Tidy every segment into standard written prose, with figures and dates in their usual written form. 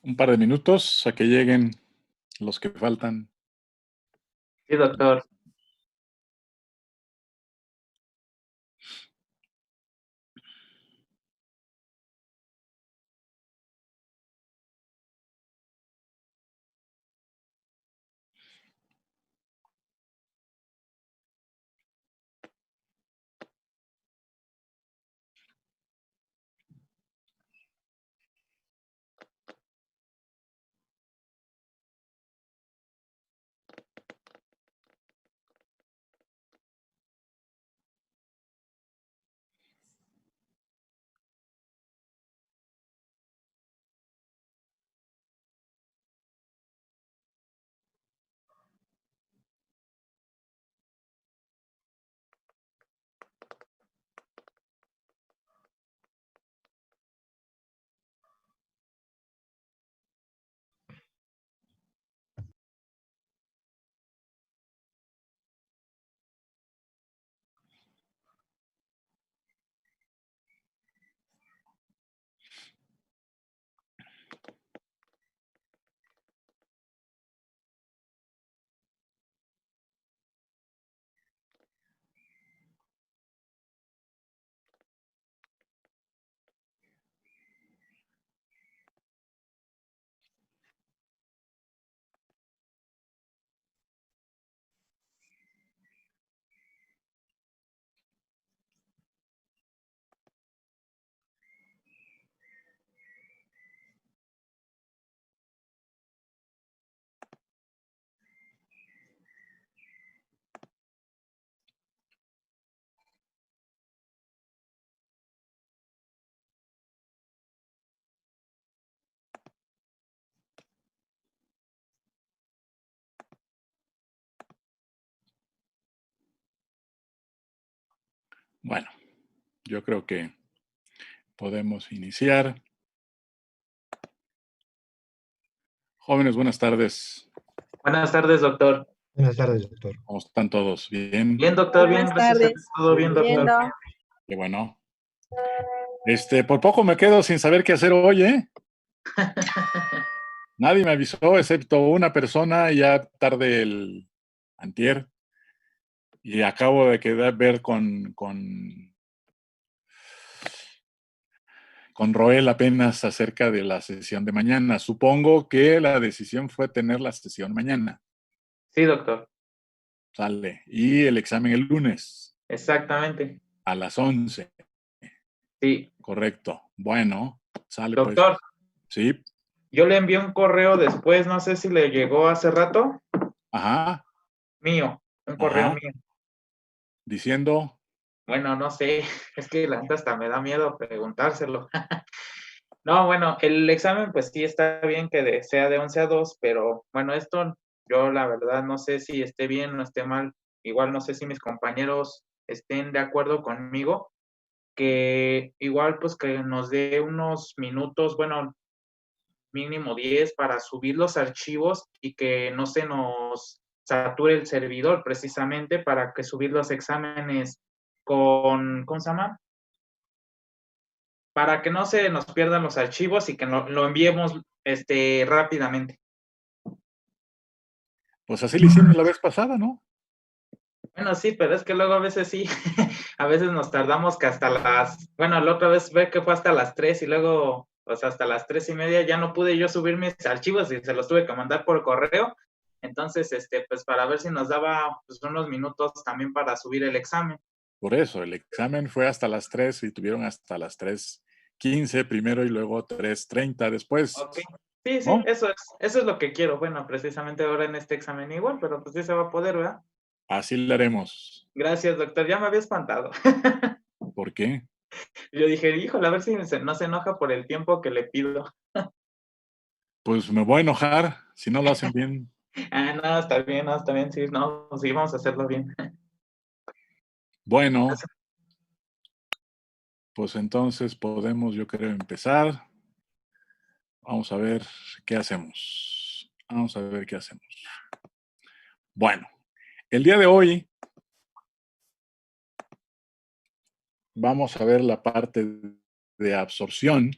un par de minutos a que lleguen los que faltan. Sí, doctor. Bueno, yo creo que podemos iniciar. Jóvenes, buenas tardes. Buenas tardes, doctor. Buenas tardes, doctor. ¿Cómo están todos? ¿Bien? Bien, doctor, bien, Buenas gracias a Dios. tardes. Todo bien, doctor. Viendo. Qué bueno. Por poco me quedo sin saber qué hacer hoy, ¿eh? Nadie me avisó, excepto una persona, ya tarde el antier. Y acabo de ver con Roel apenas acerca de la sesión de mañana. Supongo que la decisión fue tener la sesión mañana. Sí, doctor. Sale. Y el examen el lunes Exactamente. a las 11. Sí. Correcto. Bueno, sale pues. Doctor, Sí. yo le envié un correo después, no sé si le llegó hace rato. Ajá. Mío, un correo Ajá. mío. Diciendo. Bueno, no sé, es que la neta hasta me da miedo preguntárselo. No, bueno, el examen pues sí está bien que sea de 11 a 2, pero bueno, esto yo la verdad no sé si esté bien o esté mal. Igual no sé si mis compañeros estén de acuerdo conmigo, que igual pues que nos dé unos minutos, bueno, mínimo 10 para subir los archivos y que no se nos sature el servidor precisamente para que subir los exámenes ¿cómo se llama? Para que no se nos pierdan los archivos y que lo enviemos rápidamente. Pues así lo hicimos la vez pasada, ¿no? Bueno, sí, pero es que luego a veces sí, a veces nos tardamos que hasta bueno, la otra vez ve que fue hasta las 3 y luego, pues hasta las 3:30 ya no pude yo subir mis archivos y se los tuve que mandar por correo. Entonces, pues para ver si nos daba pues, unos minutos también para subir el examen. Por eso, el examen fue hasta las 3 y tuvieron hasta las 3:15 primero y luego 3:30 después. Ok. Sí, sí, ¿No? eso es lo que quiero. Bueno, precisamente ahora en este examen igual, pero pues sí se va a poder, ¿verdad? Así lo haremos. Gracias, doctor. Ya me había espantado. ¿Por qué? Yo dije, híjole, a ver si no se enoja por el tiempo que le pido. Pues me voy a enojar si no lo hacen bien. No, está bien, sí, no, sí, vamos a hacerlo bien. Bueno, pues entonces podemos, yo creo, empezar. Vamos a ver qué hacemos. Vamos a ver qué hacemos. Bueno, el día de hoy vamos a ver la parte de absorción.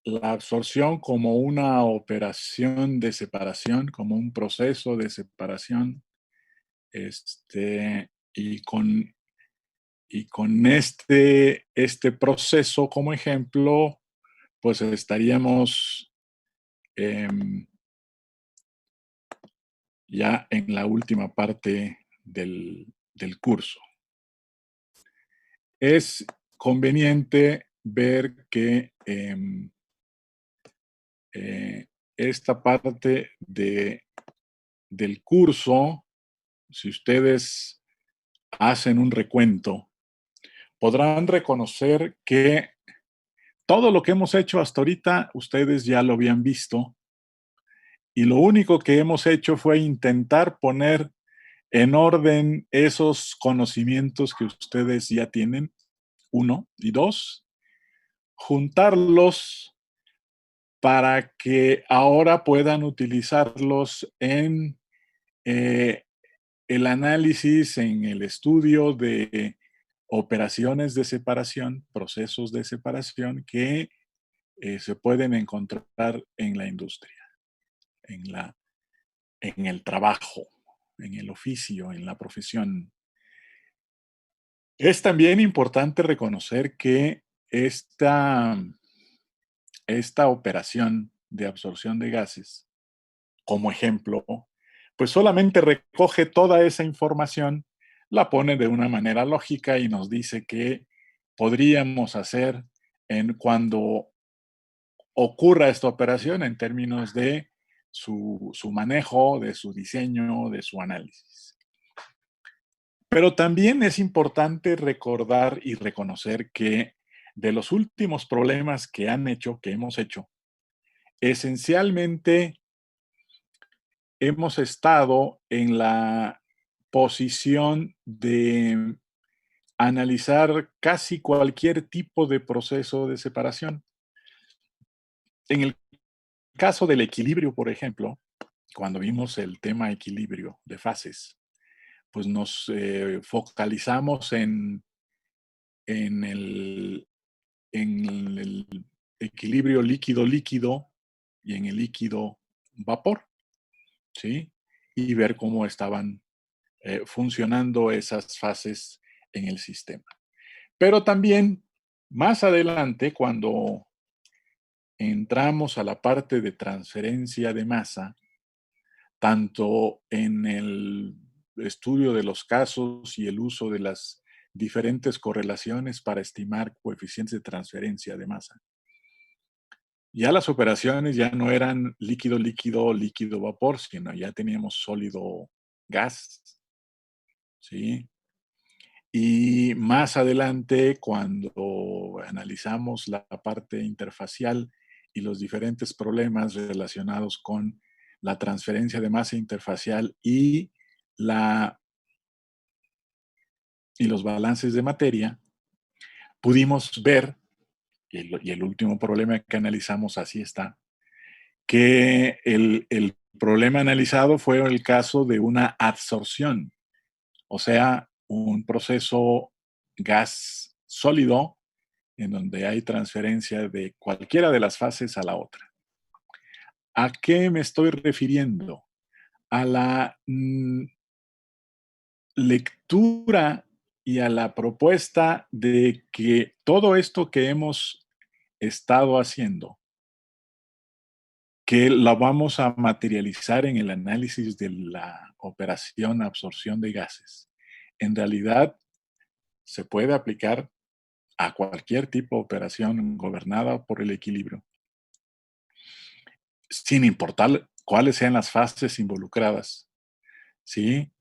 la absorción como una operación de separación, como un proceso de separación, y con este proceso como ejemplo, pues estaríamos ya en la última parte del curso. Es conveniente ver que esta parte del curso, si ustedes hacen un recuento, podrán reconocer que todo lo que hemos hecho hasta ahorita, ustedes ya lo habían visto, y lo único que hemos hecho fue intentar poner en orden esos conocimientos que ustedes ya tienen, uno, y dos, juntarlos para que ahora puedan utilizarlos en el análisis, en el estudio de operaciones de separación, procesos de separación que se pueden encontrar en la industria, en, en el trabajo, en el oficio, en la profesión. Es también importante reconocer que esta operación de absorción de gases, como ejemplo, pues solamente recoge toda esa información, la pone de una manera lógica y nos dice qué podríamos hacer cuando ocurra esta operación en términos de su manejo, de su diseño, de su análisis. Pero también es importante recordar y reconocer que de los últimos problemas que hemos hecho, esencialmente hemos estado en la posición de analizar casi cualquier tipo de proceso de separación. En el caso del equilibrio, por ejemplo, cuando vimos el tema equilibrio de fases, pues nos focalizamos en el, en el equilibrio líquido-líquido y en el líquido-vapor, ¿sí? Y ver cómo estaban funcionando esas fases en el sistema. Pero también más adelante, cuando entramos a la parte de transferencia de masa, tanto en el estudio de los casos y el uso de las diferentes correlaciones para estimar coeficientes de transferencia de masa. Ya las operaciones ya no eran líquido-líquido, líquido-vapor, sino ya teníamos sólido-gas, ¿sí? Y más adelante, cuando analizamos la parte interfacial y los diferentes problemas relacionados con la transferencia de masa interfacial y los balances de materia, pudimos ver, y el último problema que analizamos así está, que el problema analizado fue el caso de una absorción, o sea, un proceso gas sólido en donde hay transferencia de cualquiera de las fases a la otra. ¿A qué me estoy refiriendo? A la lectura y a la propuesta de que todo esto que hemos estado haciendo, que la vamos a materializar en el análisis de la operación absorción de gases, en realidad se puede aplicar a cualquier tipo de operación gobernada por el equilibrio, sin importar cuáles sean las fases involucradas, ¿sí?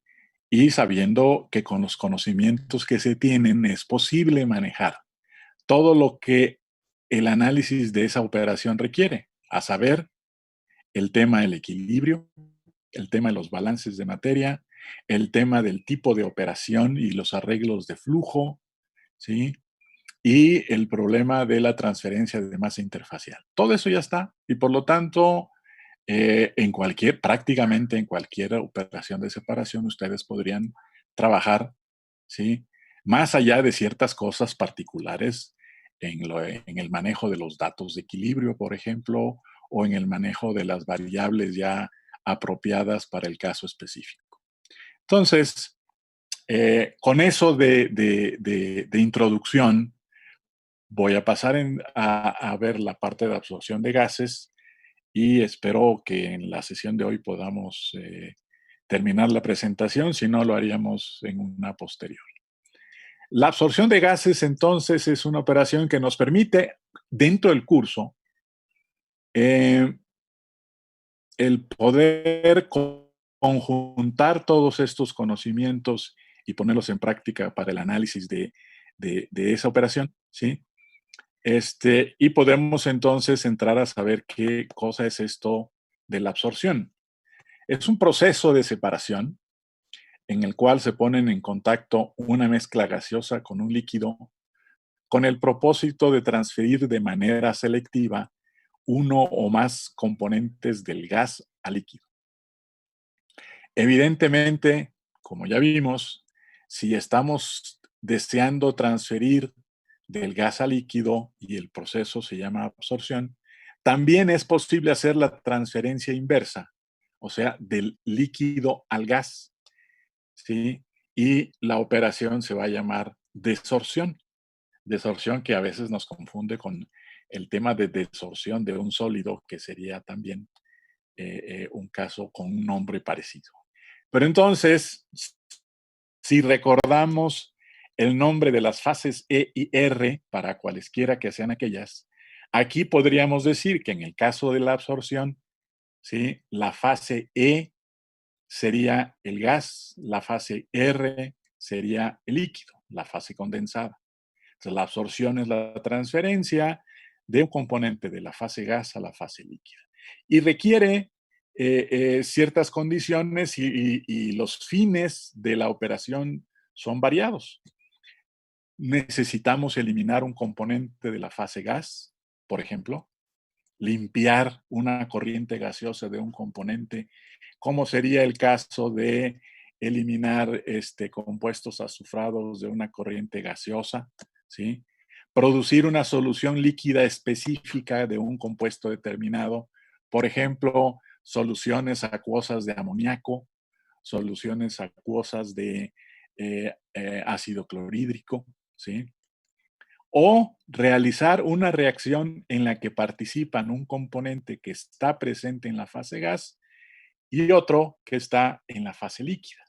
Y sabiendo que con los conocimientos que se tienen es posible manejar todo lo que el análisis de esa operación requiere, a saber, el tema del equilibrio, el tema de los balances de materia, el tema del tipo de operación y los arreglos de flujo, ¿sí? Y el problema de la transferencia de masa interfacial. Todo eso ya está y por lo tanto, prácticamente en cualquier operación de separación, ustedes podrían trabajar, ¿sí? Más allá de ciertas cosas particulares en el manejo de los datos de equilibrio, por ejemplo, o en el manejo de las variables ya apropiadas para el caso específico. Entonces, con eso de introducción, voy a pasar a ver la parte de absorción de gases y espero que en la sesión de hoy podamos terminar la presentación, si no lo haríamos en una posterior. La absorción de gases entonces es una operación que nos permite dentro del curso eh, el poder conjuntar todos estos conocimientos y ponerlos en práctica para el análisis de esa operación, ¿sí? Y podemos entonces entrar a saber qué cosa es esto de la absorción. Es un proceso de separación en el cual se ponen en contacto una mezcla gaseosa con un líquido con el propósito de transferir de manera selectiva uno o más componentes del gas al líquido. Evidentemente, como ya vimos, si estamos deseando transferir del gas al líquido y el proceso se llama absorción, también es posible hacer la transferencia inversa, o sea, del líquido al gas, ¿sí? Y la operación se va a llamar desorción. Desorción que a veces nos confunde con el tema de desorción de un sólido, que sería también un caso con un nombre parecido. Pero entonces, si recordamos el nombre de las fases E y R, para cualesquiera que sean aquellas, aquí podríamos decir que en el caso de la absorción, ¿sí? La fase E sería el gas, la fase R sería el líquido, la fase condensada. Entonces, la absorción es la transferencia de un componente de la fase gas a la fase líquida. Y requiere ciertas condiciones y los fines de la operación son variados. Necesitamos eliminar un componente de la fase gas, por ejemplo, limpiar una corriente gaseosa de un componente, como sería el caso de eliminar compuestos azufrados de una corriente gaseosa, ¿sí? Producir una solución líquida específica de un compuesto determinado, por ejemplo, soluciones acuosas de amoníaco, soluciones acuosas de ácido clorhídrico, ¿sí? O realizar una reacción en la que participan un componente que está presente en la fase gas y otro que está en la fase líquida.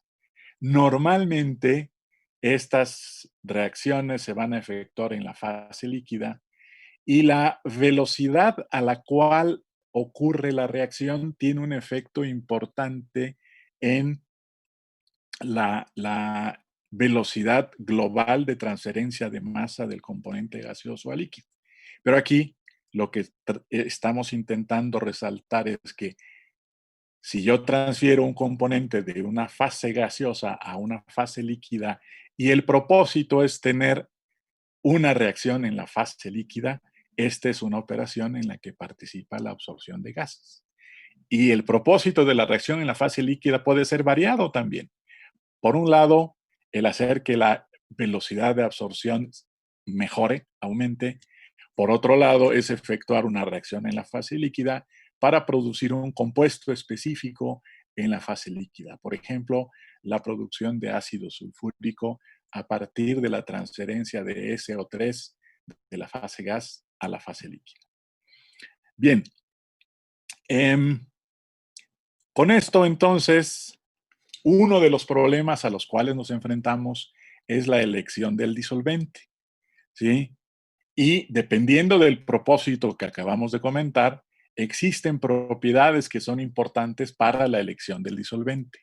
Normalmente, estas reacciones se van a efectuar en la fase líquida y la velocidad a la cual ocurre la reacción tiene un efecto importante en la velocidad global de transferencia de masa del componente gaseoso a líquido. Pero aquí lo que estamos intentando resaltar es que si yo transfiero un componente de una fase gaseosa a una fase líquida y el propósito es tener una reacción en la fase líquida, esta es una operación en la que participa la absorción de gases. Y el propósito de la reacción en la fase líquida puede ser variado también. Por un lado, el hacer que la velocidad de absorción mejore, aumente. Por otro lado, es efectuar una reacción en la fase líquida para producir un compuesto específico en la fase líquida. Por ejemplo, la producción de ácido sulfúrico a partir de la transferencia de SO3 de la fase gas a la fase líquida. Bien, con esto entonces uno de los problemas a los cuales nos enfrentamos es la elección del disolvente, ¿sí? Y dependiendo del propósito que acabamos de comentar, existen propiedades que son importantes para la elección del disolvente.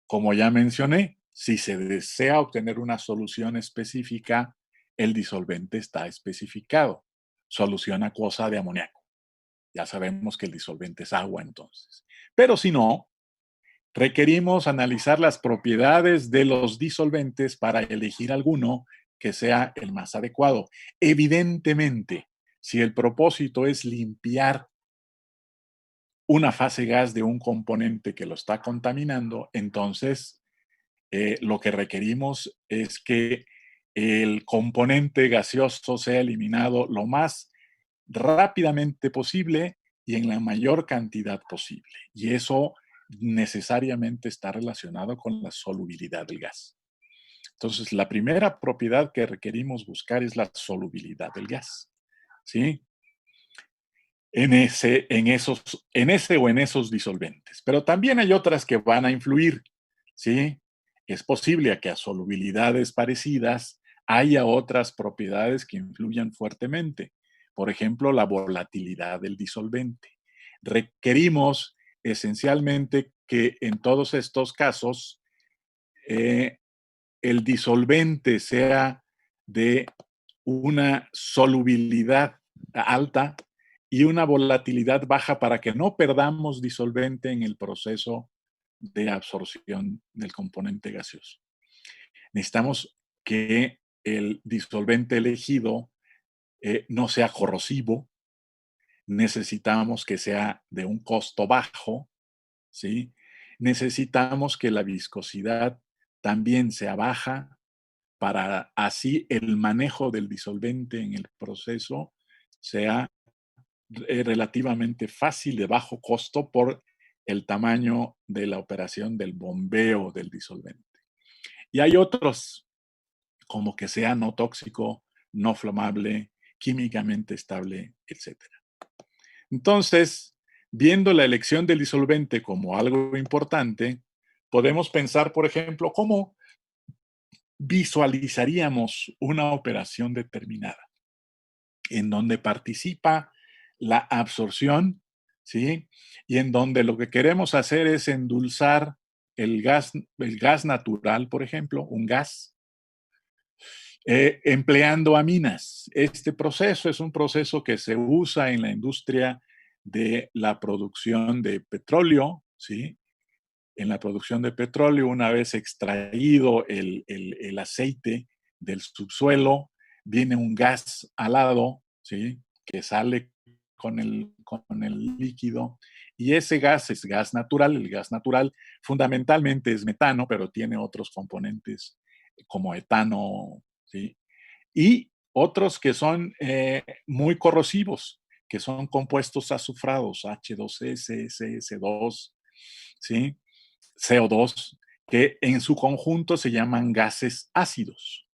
Como ya mencioné, si se desea obtener una solución específica, el disolvente está especificado. Solución acuosa de amoníaco. Ya sabemos que el disolvente es agua entonces. Pero si no, requerimos analizar las propiedades de los disolventes para elegir alguno que sea el más adecuado. Evidentemente, si el propósito es limpiar una fase gas de un componente que lo está contaminando, entonces lo que requerimos es que el componente gaseoso sea eliminado lo más rápidamente posible y en la mayor cantidad posible. Y eso necesariamente está relacionado con la solubilidad del gas. Entonces, la primera propiedad que requerimos buscar es la solubilidad del gas, ¿sí? En ese o en esos disolventes. Pero también hay otras que van a influir, ¿sí? Es posible que a solubilidades parecidas haya otras propiedades que influyan fuertemente. Por ejemplo, la volatilidad del disolvente. Requerimos esencialmente que en todos estos casos eh, el disolvente sea de una solubilidad alta y una volatilidad baja para que no perdamos disolvente en el proceso de absorción del componente gaseoso. Necesitamos que el disolvente elegido no sea corrosivo, necesitamos que sea de un costo bajo, ¿sí? Necesitamos que la viscosidad también sea baja para así el manejo del disolvente en el proceso sea relativamente fácil, de bajo costo por el tamaño de la operación del bombeo del disolvente. Y hay otros, como que sea no tóxico, no flamable, químicamente estable, etcétera. Entonces, viendo la elección del disolvente como algo importante, podemos pensar, por ejemplo, cómo visualizaríamos una operación determinada en donde participa la absorción, ¿sí? Y en donde lo que queremos hacer es endulzar el gas natural, por ejemplo, un gas, empleando aminas. Este proceso es un proceso que se usa en la industria de la producción de petróleo, ¿sí? En la producción de petróleo, una vez extraído el aceite del subsuelo, viene un gas al lado, ¿sí? Que sale con el líquido, y ese gas es gas natural. El gas natural fundamentalmente es metano, pero tiene otros componentes como etano, ¿sí? Y otros que son muy corrosivos, que son compuestos azufrados, H2S, SS2, ¿sí? CO2, que en su conjunto se llaman gases ácidos.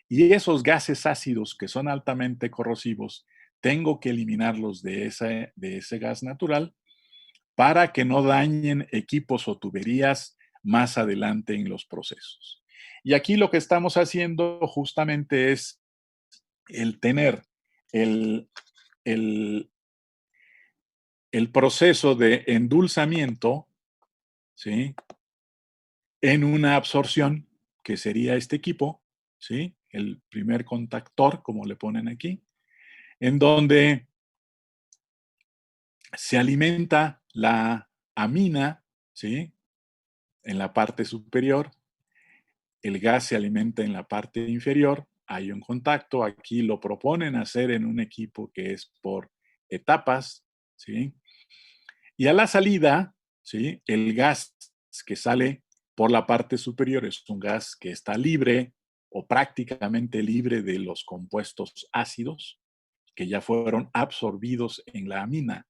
Y esos gases ácidos que son altamente corrosivos, tengo que eliminarlos de ese gas natural para que no dañen equipos o tuberías más adelante en los procesos. Y aquí lo que estamos haciendo justamente es el tener el, el, el proceso de endulzamiento, ¿sí? En una absorción, que sería este equipo, ¿sí? El primer contactor, como le ponen aquí, en donde se alimenta la amina, ¿sí? En la parte superior, el gas se alimenta en la parte inferior, hay un contacto, aquí lo proponen hacer en un equipo que es por etapas, ¿sí? Y a la salida, ¿sí? El gas que sale por la parte superior es un gas que está libre o prácticamente libre de los compuestos ácidos que ya fueron absorbidos en la amina.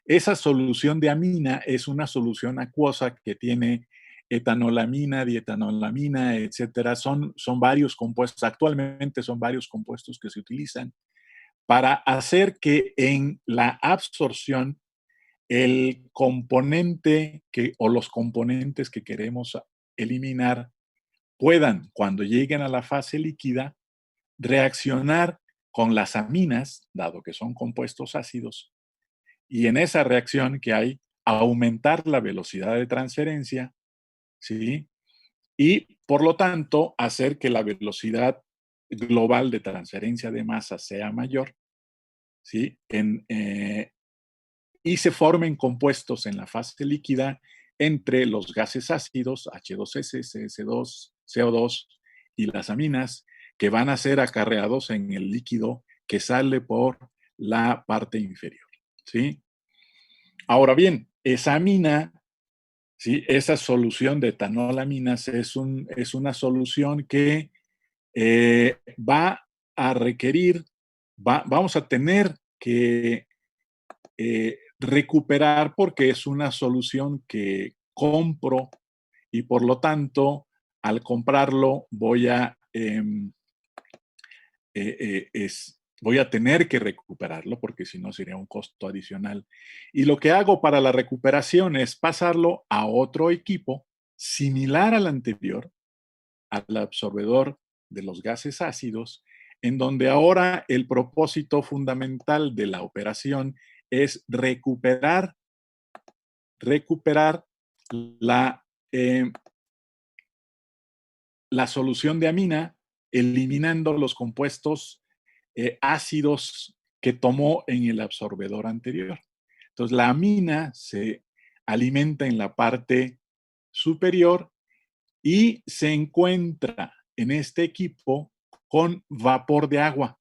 Esa solución de amina es una solución acuosa que tiene etanolamina, dietanolamina, etcétera. Son varios compuestos, actualmente son varios compuestos que se utilizan para hacer que en la absorción el componente o los componentes que queremos eliminar puedan, cuando lleguen a la fase líquida, reaccionar con las aminas, dado que son compuestos ácidos, y en esa reacción que hay, aumentar la velocidad de transferencia, ¿sí? Y por lo tanto, hacer que la velocidad global de transferencia de masa sea mayor, ¿sí? Y se formen compuestos en la fase líquida entre los gases ácidos, H2S, CS2, CO2 y las aminas, que van a ser acarreados en el líquido que sale por la parte inferior, ¿sí? Ahora bien, esa amina, ¿sí? Esa solución de etanolaminas es una solución que va a requerir, vamos a tener que recuperar porque es una solución que compro y por lo tanto, al comprarlo voy a, voy a tener que recuperarlo porque si no sería un costo adicional. Y lo que hago para la recuperación es pasarlo a otro equipo similar al anterior, al absorbedor de los gases ácidos, en donde ahora el propósito fundamental de la operación es recuperar la, eh, la solución de amina, eliminando los compuestos ácidos que tomó en el absorbedor anterior. Entonces, la amina se alimenta en la parte superior y se encuentra en este equipo con vapor de agua,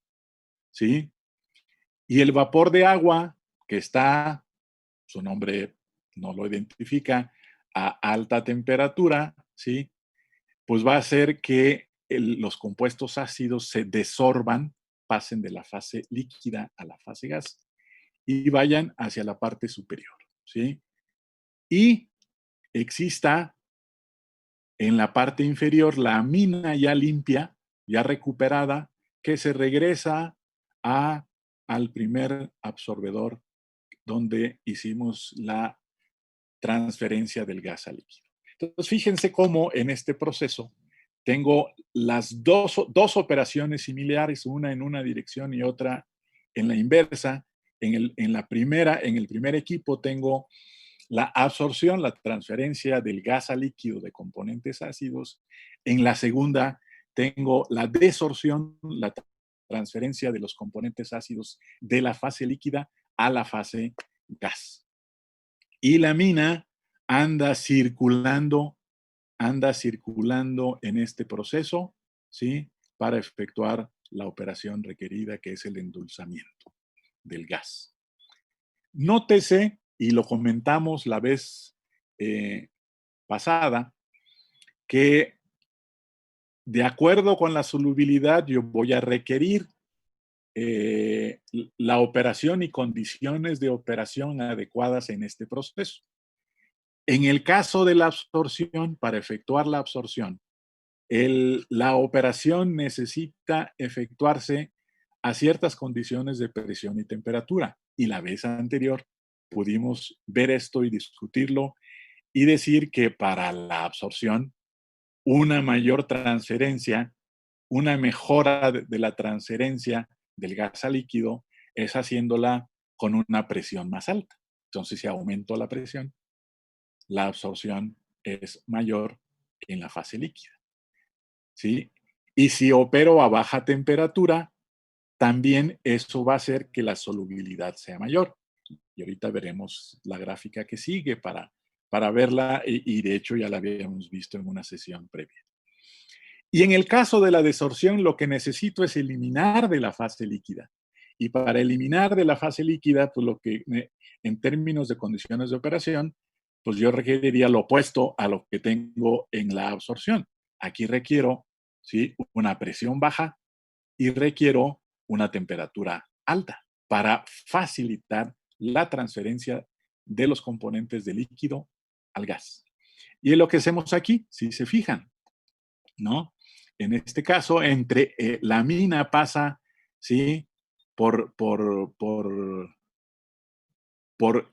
¿sí? Y el vapor de agua que está, su nombre no lo identifica, a alta temperatura, ¿sí? Pues va a hacer que los compuestos ácidos se desorban, pasen de la fase líquida a la fase gas y vayan hacia la parte superior, ¿sí? Y exista en la parte inferior la amina ya limpia, ya recuperada, que se regresa al primer absorbedor donde hicimos la transferencia del gas a líquido. Entonces, fíjense cómo en este proceso tengo las dos operaciones similares, una en una dirección y otra en la inversa. En la primera, en el primer equipo tengo la absorción, la transferencia del gas a líquido de componentes ácidos. En la segunda tengo la desorción, la transferencia de los componentes ácidos de la fase líquida a la fase gas. Y la mina anda circulando, anda circulando en este proceso, ¿sí? Para efectuar la operación requerida, que es el endulzamiento del gas. Nótese, y lo comentamos la vez pasada, que de acuerdo con la solubilidad yo voy a requerir la operación y condiciones de operación adecuadas en este proceso. En el caso de la absorción, para efectuar la absorción, la operación necesita efectuarse a ciertas condiciones de presión y temperatura. Y la vez anterior pudimos ver esto y discutirlo y decir que para la absorción, una mayor transferencia, una mejora de la transferencia del gas a líquido es haciéndola con una presión más alta. Entonces, si aumento la presión, la absorción es mayor en la fase líquida, ¿sí? Y si opero a baja temperatura, también eso va a hacer que la solubilidad sea mayor. Y ahorita veremos la gráfica que sigue para verla y de hecho ya la habíamos visto en una sesión previa. Y en el caso de la desorción, lo que necesito es eliminar de la fase líquida. Y para eliminar de la fase líquida, pues en términos de condiciones de operación, pues yo requeriría lo opuesto a lo que tengo en la absorción. Aquí requiero, ¿sí?, una presión baja y requiero una temperatura alta para facilitar la transferencia de los componentes de líquido al gas. Y es lo que hacemos aquí, si se fijan, ¿no? En este caso, entre la mina pasa, ¿sí?, por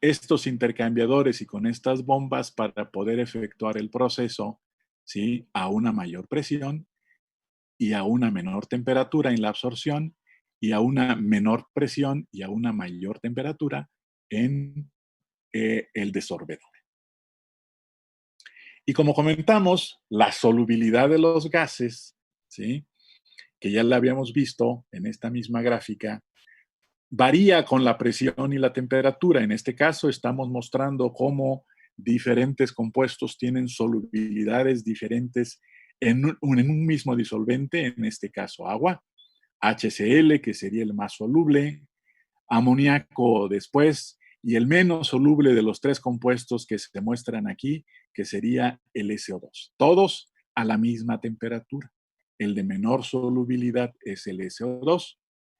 estos intercambiadores y con estas bombas para poder efectuar el proceso, ¿sí?, a una mayor presión y a una menor temperatura en la absorción y a una menor presión y a una mayor temperatura en el desorbedor. Y como comentamos, la solubilidad de los gases, ¿sí?, que ya la habíamos visto en esta misma gráfica, varía con la presión y la temperatura. En este caso estamos mostrando cómo diferentes compuestos tienen solubilidades diferentes en un mismo disolvente, en este caso agua, HCl, que sería el más soluble, amoníaco después, y el menos soluble de los tres compuestos que se muestran aquí, que sería el SO2. Todos a la misma temperatura. el de menor solubilidad es el SO2,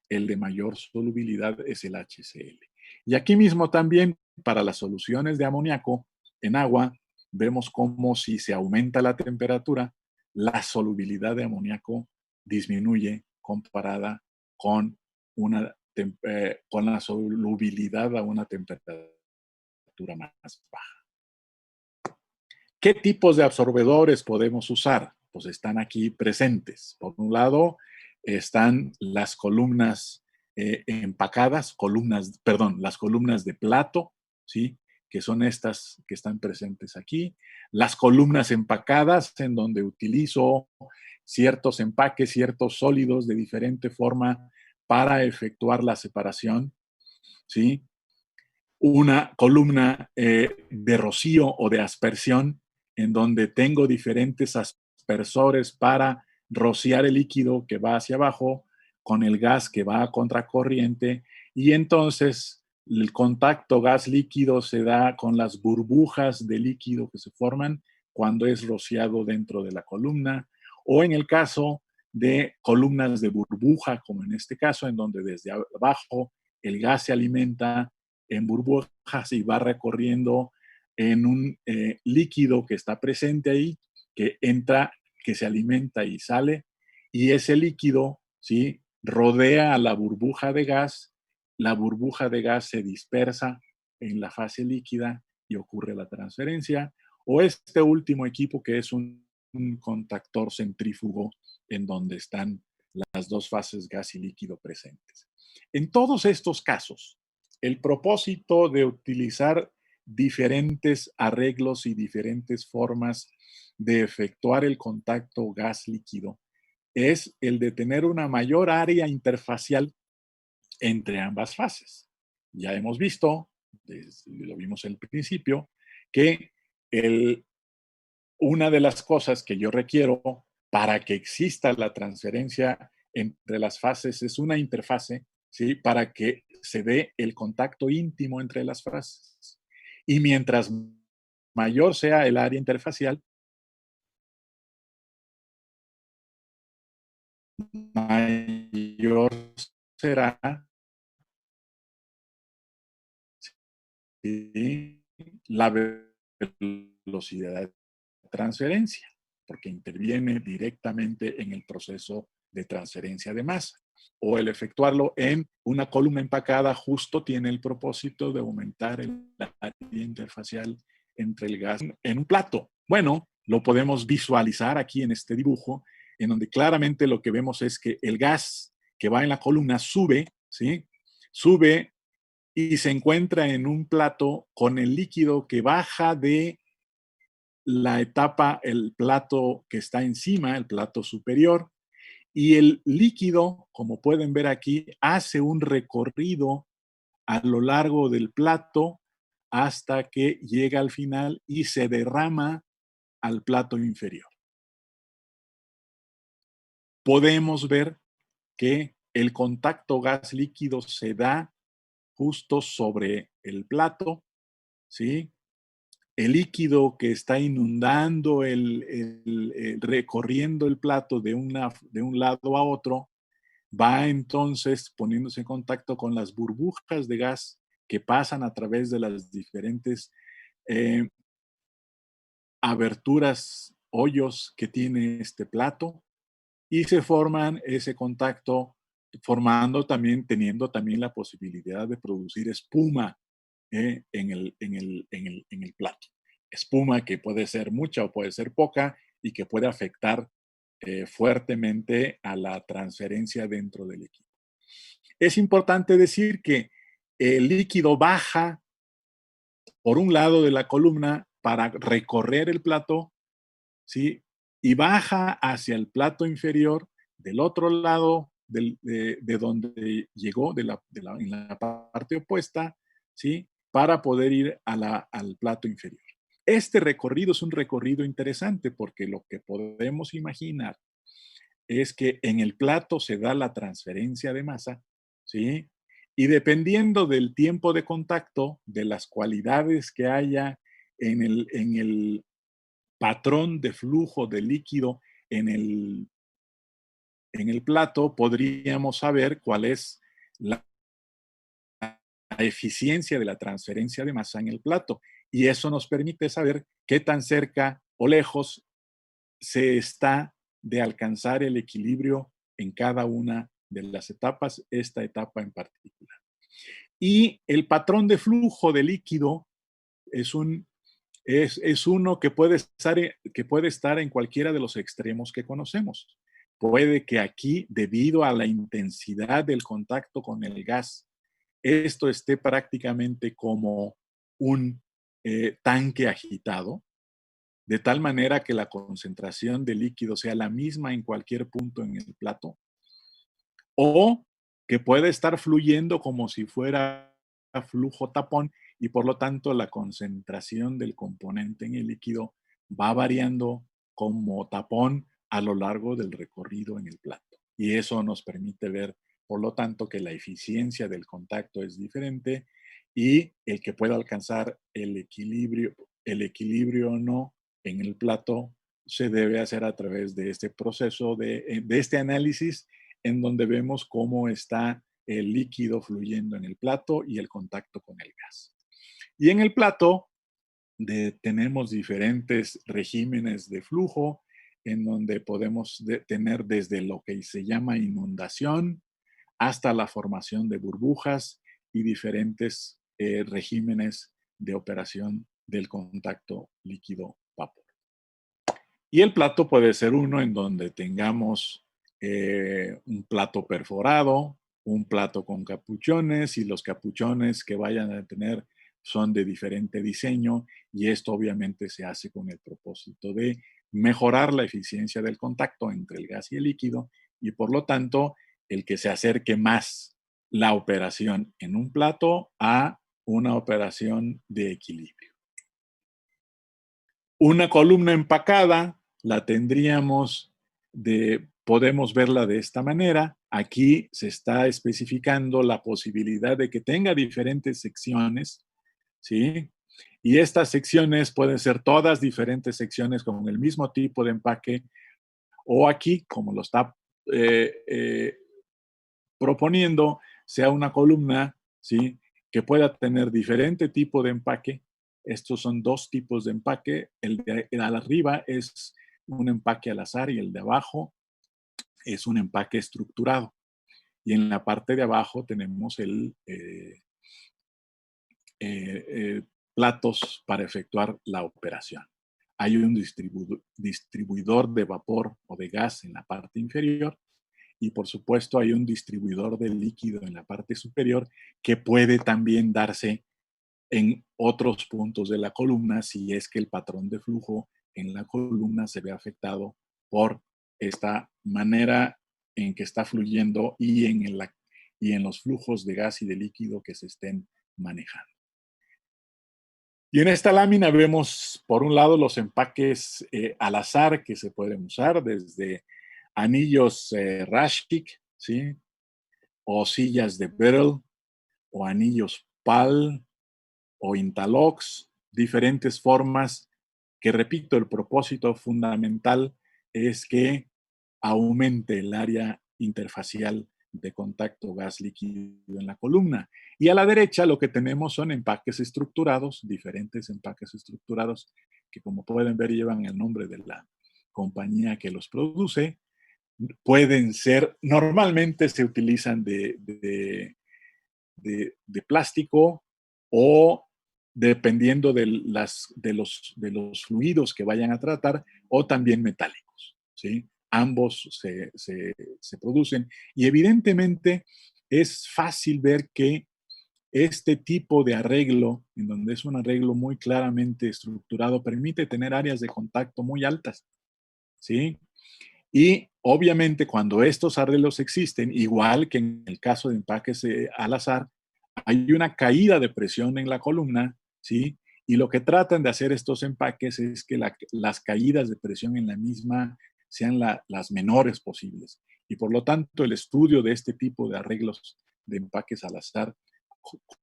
el de mayor solubilidad es el HCl. Y aquí mismo también, para las soluciones de amoníaco en agua, vemos como si se aumenta la temperatura, la solubilidad de amoníaco disminuye comparada con, con la solubilidad a una temperatura más baja. ¿Qué tipos de absorbedores podemos usar? Pues están aquí presentes. Por un lado, están las columnas empacadas, las columnas de plato, ¿sí? Que son estas que están presentes aquí. Las columnas empacadas, en donde utilizo ciertos empaques, ciertos sólidos de diferente forma para efectuar la separación, ¿sí? Una columna de rocío o de aspersión, en donde tengo diferentes aspersores para rociar el líquido que va hacia abajo con el gas que va a contracorriente, y entonces el contacto gas líquido se da con las burbujas de líquido que se forman cuando es rociado dentro de la columna, o en el caso de columnas de burbuja, como en este caso, en donde desde abajo el gas se alimenta en burbujas y va recorriendo en un líquido que está presente ahí, que entra, que se alimenta y sale, y ese líquido, ¿sí? Rodea a la burbuja de gas se dispersa en la fase líquida y ocurre la transferencia, o este último equipo que es un contactor centrífugo en donde están las dos fases gas y líquido presentes. En todos estos casos, el propósito de utilizar diferentes arreglos y diferentes formas de efectuar el contacto gas líquido es el de tener una mayor área interfacial entre ambas fases. Ya hemos visto, lo vimos al principio, que una de las cosas que yo requiero para que exista la transferencia entre las fases es una interfase, ¿sí? Para que se dé el contacto íntimo entre las fases. Y mientras mayor sea el área interfacial, mayor será, ¿sí? La velocidad de transferencia, porque interviene directamente en el proceso de transferencia de masa. O el efectuarlo en una columna empacada justo tiene el propósito de aumentar el área interfacial entre el gas en un plato. Bueno, lo podemos visualizar aquí en este dibujo, en donde claramente lo que vemos es que el gas que va en la columna sube, ¿sí? Sube y se encuentra en un plato con el líquido que baja de la etapa, el plato que está encima, el plato superior, y el líquido, como pueden ver aquí, hace un recorrido a lo largo del plato hasta que llega al final y se derrama al plato inferior. Podemos ver que el contacto gas líquido se da justo sobre el plato, ¿sí? El líquido que está inundando, recorriendo el plato de un lado a otro, va entonces poniéndose en contacto con las burbujas de gas que pasan a través de las diferentes eh, aberturas, hoyos que tiene este plato, y se forman ese contacto, teniendo también la posibilidad de producir espuma en el plato. Espuma que puede ser mucha o puede ser poca y que puede afectar fuertemente a la transferencia dentro del equipo. Es importante decir que el líquido baja por un lado de la columna para recorrer el plato, ¿sí? Y baja hacia el plato inferior del otro lado de donde llegó, en la parte opuesta, ¿sí? Para poder ir al plato inferior. Este recorrido es un recorrido interesante porque lo que podemos imaginar es que en el plato se da la transferencia de masa, ¿sí? Y dependiendo del tiempo de contacto, de las cualidades que haya en el patrón de flujo de líquido en el en el plato, podríamos saber cuál es la eficiencia de la transferencia de masa en el plato. Y eso nos permite saber qué tan cerca o lejos se está de alcanzar el equilibrio en cada una de las etapas, esta etapa en particular. Y el patrón de flujo de líquido es uno que puede estar en cualquiera de los extremos que conocemos. Puede que aquí, debido a la intensidad del contacto con el gas, esto esté prácticamente como un tanque agitado, de tal manera que la concentración de líquido sea la misma en cualquier punto en el plato, o que puede estar fluyendo como si fuera flujo tapón y por lo tanto la concentración del componente en el líquido va variando como tapón a lo largo del recorrido en el plato. Y eso nos permite ver, por lo tanto, que la eficiencia del contacto es diferente y el que pueda alcanzar el equilibrio o no en el plato se debe hacer a través de este proceso, de este análisis en donde vemos cómo está el líquido fluyendo en el plato y el contacto con el gas. Y en el plato tenemos diferentes regímenes de flujo en donde podemos tener desde lo que se llama inundación hasta la formación de burbujas y diferentes regímenes de operación del contacto líquido-vapor. Y el plato puede ser uno en donde tengamos un plato perforado, un plato con capuchones y los capuchones que vayan a tener son de diferente diseño y esto obviamente se hace con el propósito de mejorar la eficiencia del contacto entre el gas y el líquido y por lo tanto el que se acerque más la operación en un plato a una operación de equilibrio. Una columna empacada la tendríamos podemos verla de esta manera. Aquí se está especificando la posibilidad de que tenga diferentes secciones, ¿sí? Y estas secciones pueden ser todas diferentes secciones con el mismo tipo de empaque, o aquí, como lo está eh, eh, proponiendo, sea una columna, ¿sí? Que pueda tener diferente tipo de empaque. Estos son dos tipos de empaque. El de arriba es un empaque al azar y el de abajo es un empaque estructurado. Y en la parte de abajo tenemos platos para efectuar la operación. Hay un distribuidor de vapor o de gas en la parte inferior y por supuesto hay un distribuidor de líquido en la parte superior que puede también darse en otros puntos de la columna si es que el patrón de flujo en la columna se ve afectado por esta manera en que está fluyendo y en los flujos de gas y de líquido que se estén manejando. Y en esta lámina vemos, por un lado, los empaques al azar que se pueden usar, desde anillos Raschig, ¿sí? O sillas de Brittle, o anillos PAL, o Interlocks, diferentes formas que, repito, el propósito fundamental es que aumente el área interfacial de contacto gas líquido en la columna. Y a la derecha lo que tenemos son empaques estructurados, diferentes empaques estructurados que como pueden ver llevan el nombre de la compañía que los produce. Pueden ser, normalmente se utilizan de plástico o dependiendo de los fluidos que vayan a tratar o también metálicos, ¿sí? Ambos se producen y evidentemente es fácil ver que este tipo de arreglo, en donde es un arreglo muy claramente estructurado, permite tener áreas de contacto muy altas, ¿sí? Y obviamente cuando estos arreglos existen, igual que en el caso de empaques al azar, hay una caída de presión en la columna, ¿sí? Y lo que tratan de hacer estos empaques es que las caídas de presión en la misma sean las menores posibles. Y por lo tanto, el estudio de este tipo de arreglos de empaques al azar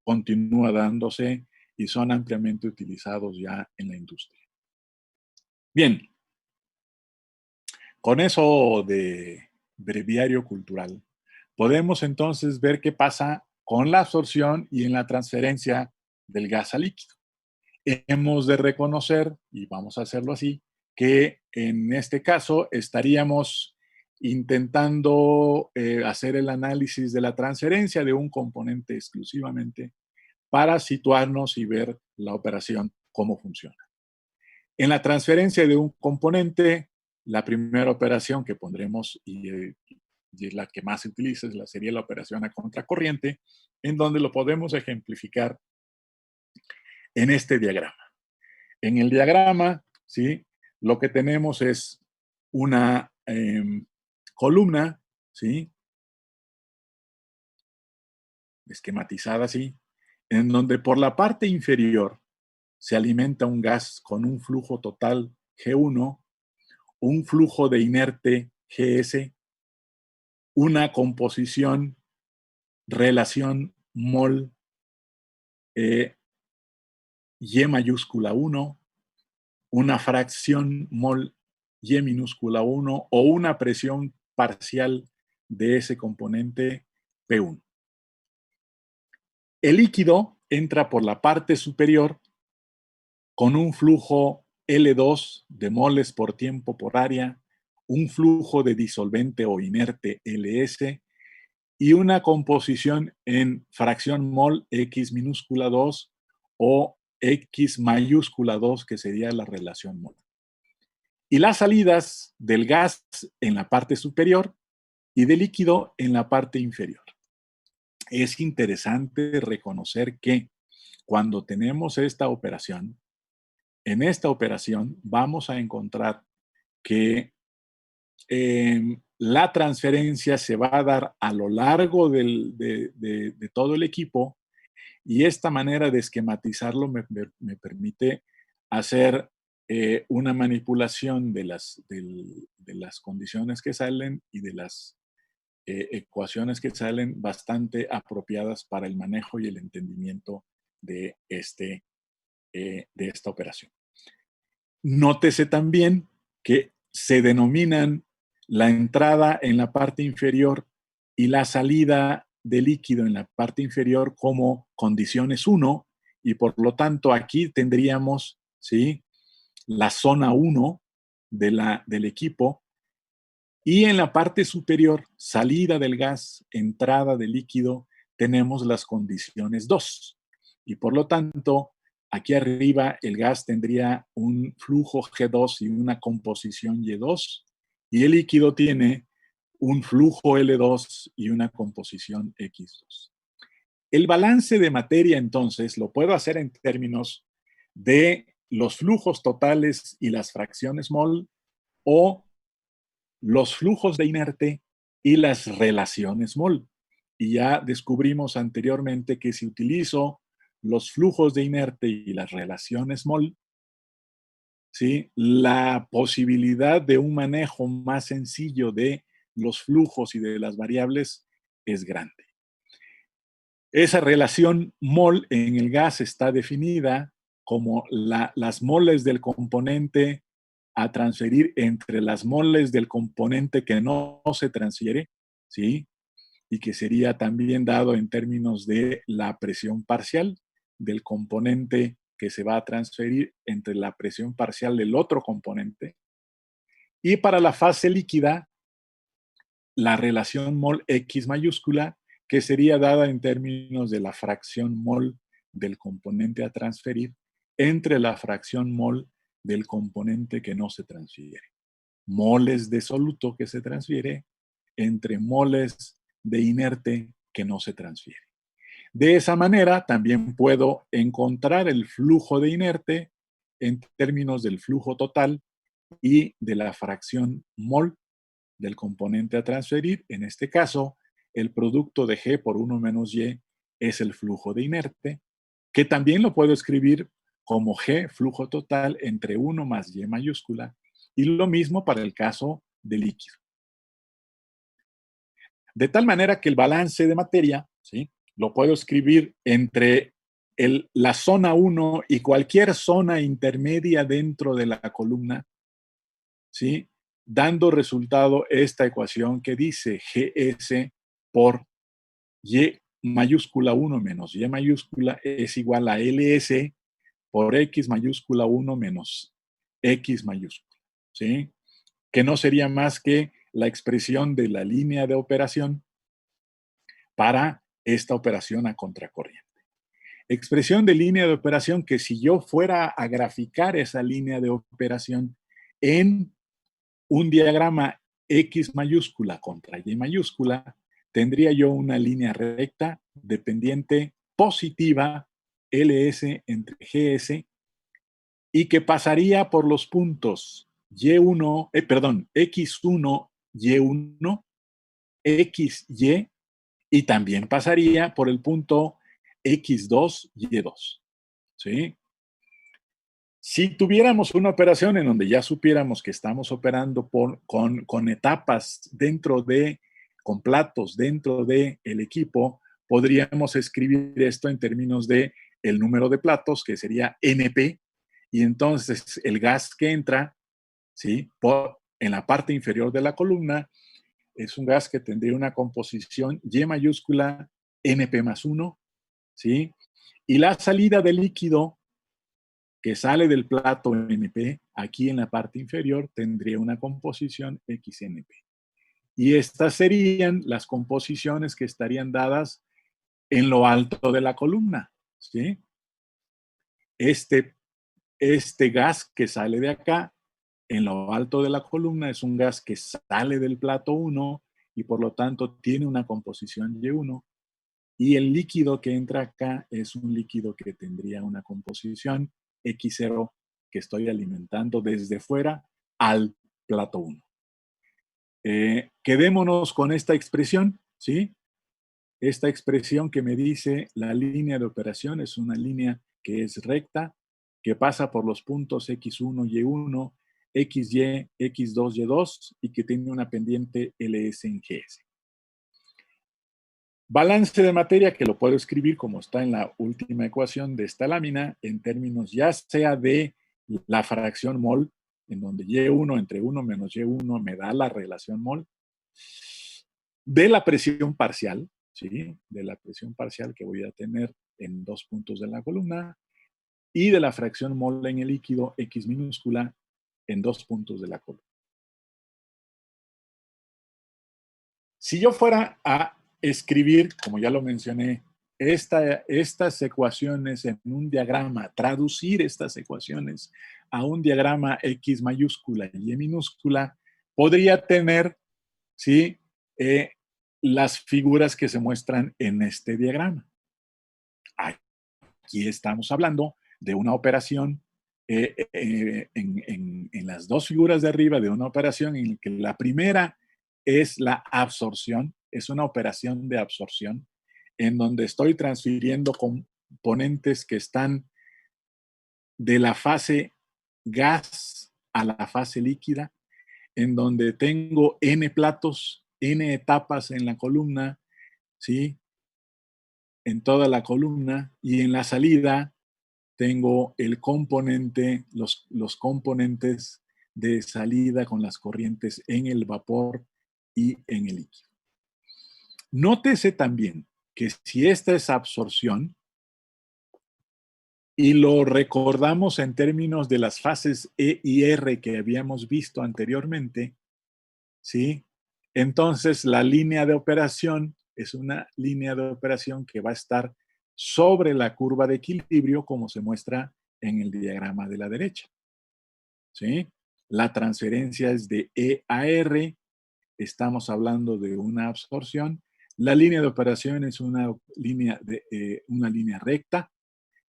continúa dándose y son ampliamente utilizados ya en la industria. Bien, con eso breviario cultural, podemos entonces ver qué pasa con la absorción y en la transferencia del gas a líquido. Hemos de reconocer, y vamos a hacerlo así, que en este caso estaríamos intentando hacer el análisis de la transferencia de un componente exclusivamente para situarnos y ver la operación, cómo funciona. En la transferencia de un componente, la primera operación que pondremos y es la que más se utiliza sería la operación a contracorriente, en donde lo podemos ejemplificar en este diagrama. En el diagrama, ¿sí? Lo que tenemos es una columna, ¿sí? Esquematizada así, en donde por la parte inferior se alimenta un gas con un flujo total G1, un flujo de inerte GS, una composición, relación mol Y mayúscula 1, una fracción mol Y minúscula 1 o una presión parcial de ese componente P1. El líquido entra por la parte superior con un flujo L2 de moles por tiempo por área, un flujo de disolvente o inerte LS y una composición en fracción mol X minúscula 2 o X mayúscula 2, que sería la relación mol. Y las salidas del gas en la parte superior y del líquido en la parte inferior. Es interesante reconocer que cuando tenemos esta operación, en esta operación vamos a encontrar que la transferencia se va a dar a lo largo de todo el equipo y esta manera de esquematizarlo me permite hacer una manipulación de las condiciones que salen y de las ecuaciones que salen bastante apropiadas para el manejo y el entendimiento de esta operación. Nótese también que se denominan la entrada en la parte inferior y la salida de líquido en la parte inferior como condiciones 1 y por lo tanto aquí tendríamos, ¿sí?, la zona 1 del equipo y en la parte superior, salida del gas, entrada de líquido, tenemos las condiciones 2 y por lo tanto aquí arriba el gas tendría un flujo G2 y una composición Y2 y el líquido tiene un flujo L2 y una composición X2. El balance de materia entonces lo puedo hacer en términos de los flujos totales y las fracciones mol o los flujos de inerte y las relaciones mol. Y ya descubrimos anteriormente que si utilizo los flujos de inerte y las relaciones mol, ¿sí?, la posibilidad de un manejo más sencillo de los flujos y de las variables es grande. Esa relación mol en el gas está definida como las moles del componente a transferir entre las moles del componente que no se transfiere, ¿sí? Y que sería también dado en términos de la presión parcial del componente que se va a transferir entre la presión parcial del otro componente. Y para la fase líquida, la relación mol X mayúscula, que sería dada en términos de la fracción mol del componente a transferir entre la fracción mol del componente que no se transfiere. Moles de soluto que se transfiere entre moles de inerte que no se transfiere. De esa manera, también puedo encontrar el flujo de inerte en términos del flujo total y de la fracción mol del componente a transferir. En este caso, el producto de G por 1 menos Y es el flujo de inerte, que también lo puedo escribir como G flujo total entre 1 más Y mayúscula, y lo mismo para el caso de líquido. De tal manera que el balance de materia, ¿sí?, lo puedo escribir entre la zona 1 y cualquier zona intermedia dentro de la columna, ¿sí?, dando resultado esta ecuación que dice GS por Y mayúscula 1 menos Y mayúscula es igual a LS por X mayúscula 1 menos X mayúscula, ¿sí? Que no sería más que la expresión de la línea de operación para esta operación a contracorriente. Expresión de línea de operación que si yo fuera a graficar esa línea de operación en un diagrama X mayúscula contra Y mayúscula, tendría yo una línea recta dependiente positiva LS entre GS y que pasaría por los puntos Y1, X1, Y1, XY y también pasaría por el punto X2, Y2. ¿Sí? Si tuviéramos una operación en donde ya supiéramos que estamos operando con etapas con platos dentro del equipo, podríamos escribir esto en términos de el número de platos, que sería NP, y entonces el gas que entra, ¿sí? En la parte inferior de la columna es un gas que tendría una composición Y mayúscula NP más 1, ¿sí? Y la salida del líquido que sale del plato NP, aquí en la parte inferior tendría una composición XNP. Y estas serían las composiciones que estarían dadas en lo alto de la columna, ¿sí? Este gas que sale de acá, en lo alto de la columna, es un gas que sale del plato 1 y por lo tanto tiene una composición Y1. Y el líquido que entra acá es un líquido que tendría una composición X0 que estoy alimentando desde fuera al plato 1. Quedémonos con esta expresión, ¿sí? Esta expresión que me dice la línea de operación es una línea que es recta, que pasa por los puntos X1, Y1, XY, X2, Y2 y que tiene una pendiente LS en GS. Balance de materia que lo puedo escribir como está en la última ecuación de esta lámina en términos ya sea de la fracción mol, en donde Y1 entre 1 menos Y1 me da la relación mol, de la presión parcial, ¿sí? De la presión parcial que voy a tener en 2 puntos de la columna y de la fracción mol en el líquido X minúscula en 2 puntos de la columna. Si yo fuera a escribir, como ya lo mencioné, estas ecuaciones en un diagrama, traducir estas ecuaciones a un diagrama X mayúscula y Y minúscula, podría tener, ¿sí? Las figuras que se muestran en este diagrama. Aquí estamos hablando de una operación en las dos figuras de arriba, de una operación en que la primera es la absorción, es una operación de absorción en donde estoy transfiriendo componentes que están de la fase gas a la fase líquida, en donde tengo N platos, N etapas en la columna, ¿sí? En toda la columna y en la salida tengo el componente, los componentes de salida con las corrientes en el vapor y en el líquido. Nótese también que si esta es absorción, y lo recordamos en términos de las fases E y R que habíamos visto anteriormente, ¿sí? Entonces la línea de operación es una línea de operación que va a estar sobre la curva de equilibrio como se muestra en el diagrama de la derecha, ¿sí? La transferencia es de E a R, estamos hablando de una absorción. La línea de operación es una línea recta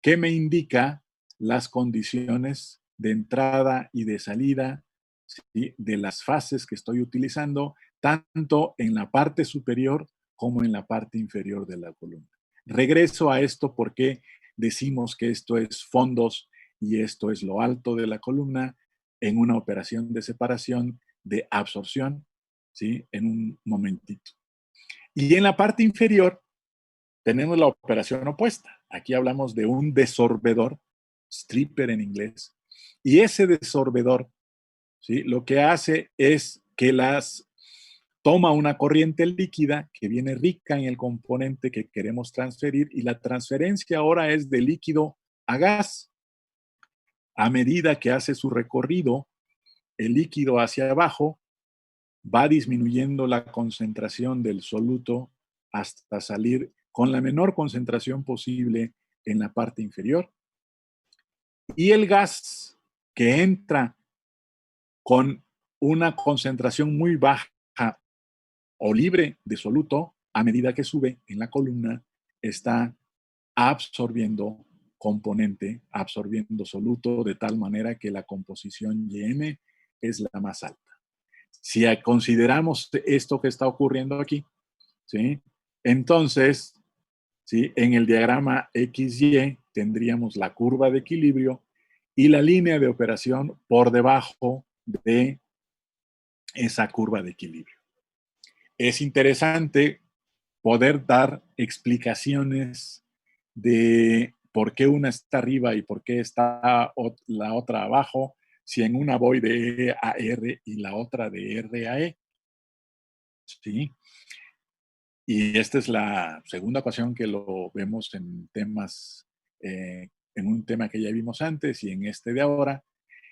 que me indica las condiciones de entrada y de salida, ¿sí? De las fases que estoy utilizando, tanto en la parte superior como en la parte inferior de la columna. Regreso a esto porque decimos que esto es fondos y esto es lo alto de la columna en una operación de separación de absorción, ¿sí? En un momentito. Y en la parte inferior tenemos la operación opuesta. Aquí hablamos de un desorbedor, stripper en inglés, y ese desorbedor ¿sí? Lo que hace es que toma una corriente líquida que viene rica en el componente que queremos transferir y la transferencia ahora es de líquido a gas. A medida que hace su recorrido, el líquido hacia abajo va disminuyendo la concentración del soluto hasta salir con la menor concentración posible en la parte inferior. Y el gas que entra con una concentración muy baja o libre de soluto, a medida que sube en la columna, está absorbiendo componente, absorbiendo soluto, de tal manera que la composición YM es la más alta. Si consideramos esto que está ocurriendo aquí, ¿sí? Entonces, ¿sí? En el diagrama XY tendríamos la curva de equilibrio y la línea de operación por debajo de esa curva de equilibrio. Es interesante poder dar explicaciones de por qué una está arriba y por qué está la otra abajo, si en una voy de E a R y la otra de R a E. ¿Sí? Y esta es la segunda ocasión que lo vemos en temas, en un tema que ya vimos antes y en este de ahora,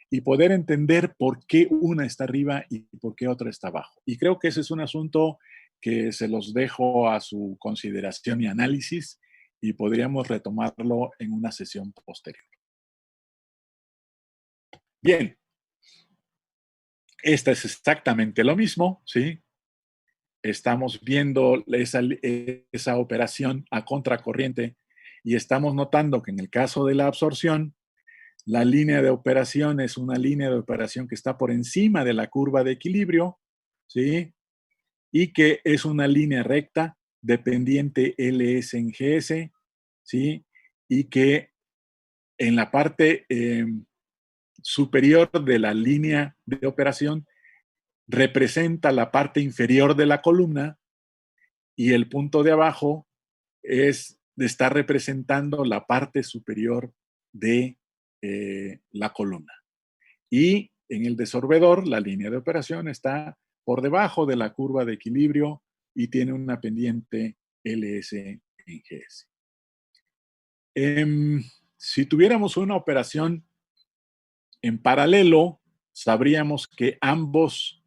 y poder entender por qué una está arriba y por qué otra está abajo. Y creo que ese es un asunto que se los dejo a su consideración y análisis y podríamos retomarlo en una sesión posterior. Bien, esta es exactamente lo mismo, ¿sí? Estamos viendo esa operación a contracorriente y estamos notando que en el caso de la absorción, la línea de operación es una línea de operación que está por encima de la curva de equilibrio, ¿sí? Y que es una línea recta dependiente LS en GS, ¿sí? Y que en la parte superior de la línea de operación representa la parte inferior de la columna y el punto de abajo está representando la parte superior de la columna. Y en el desorbedor, la línea de operación está por debajo de la curva de equilibrio y tiene una pendiente LS en GS. Si tuviéramos una operación en paralelo, sabríamos que ambos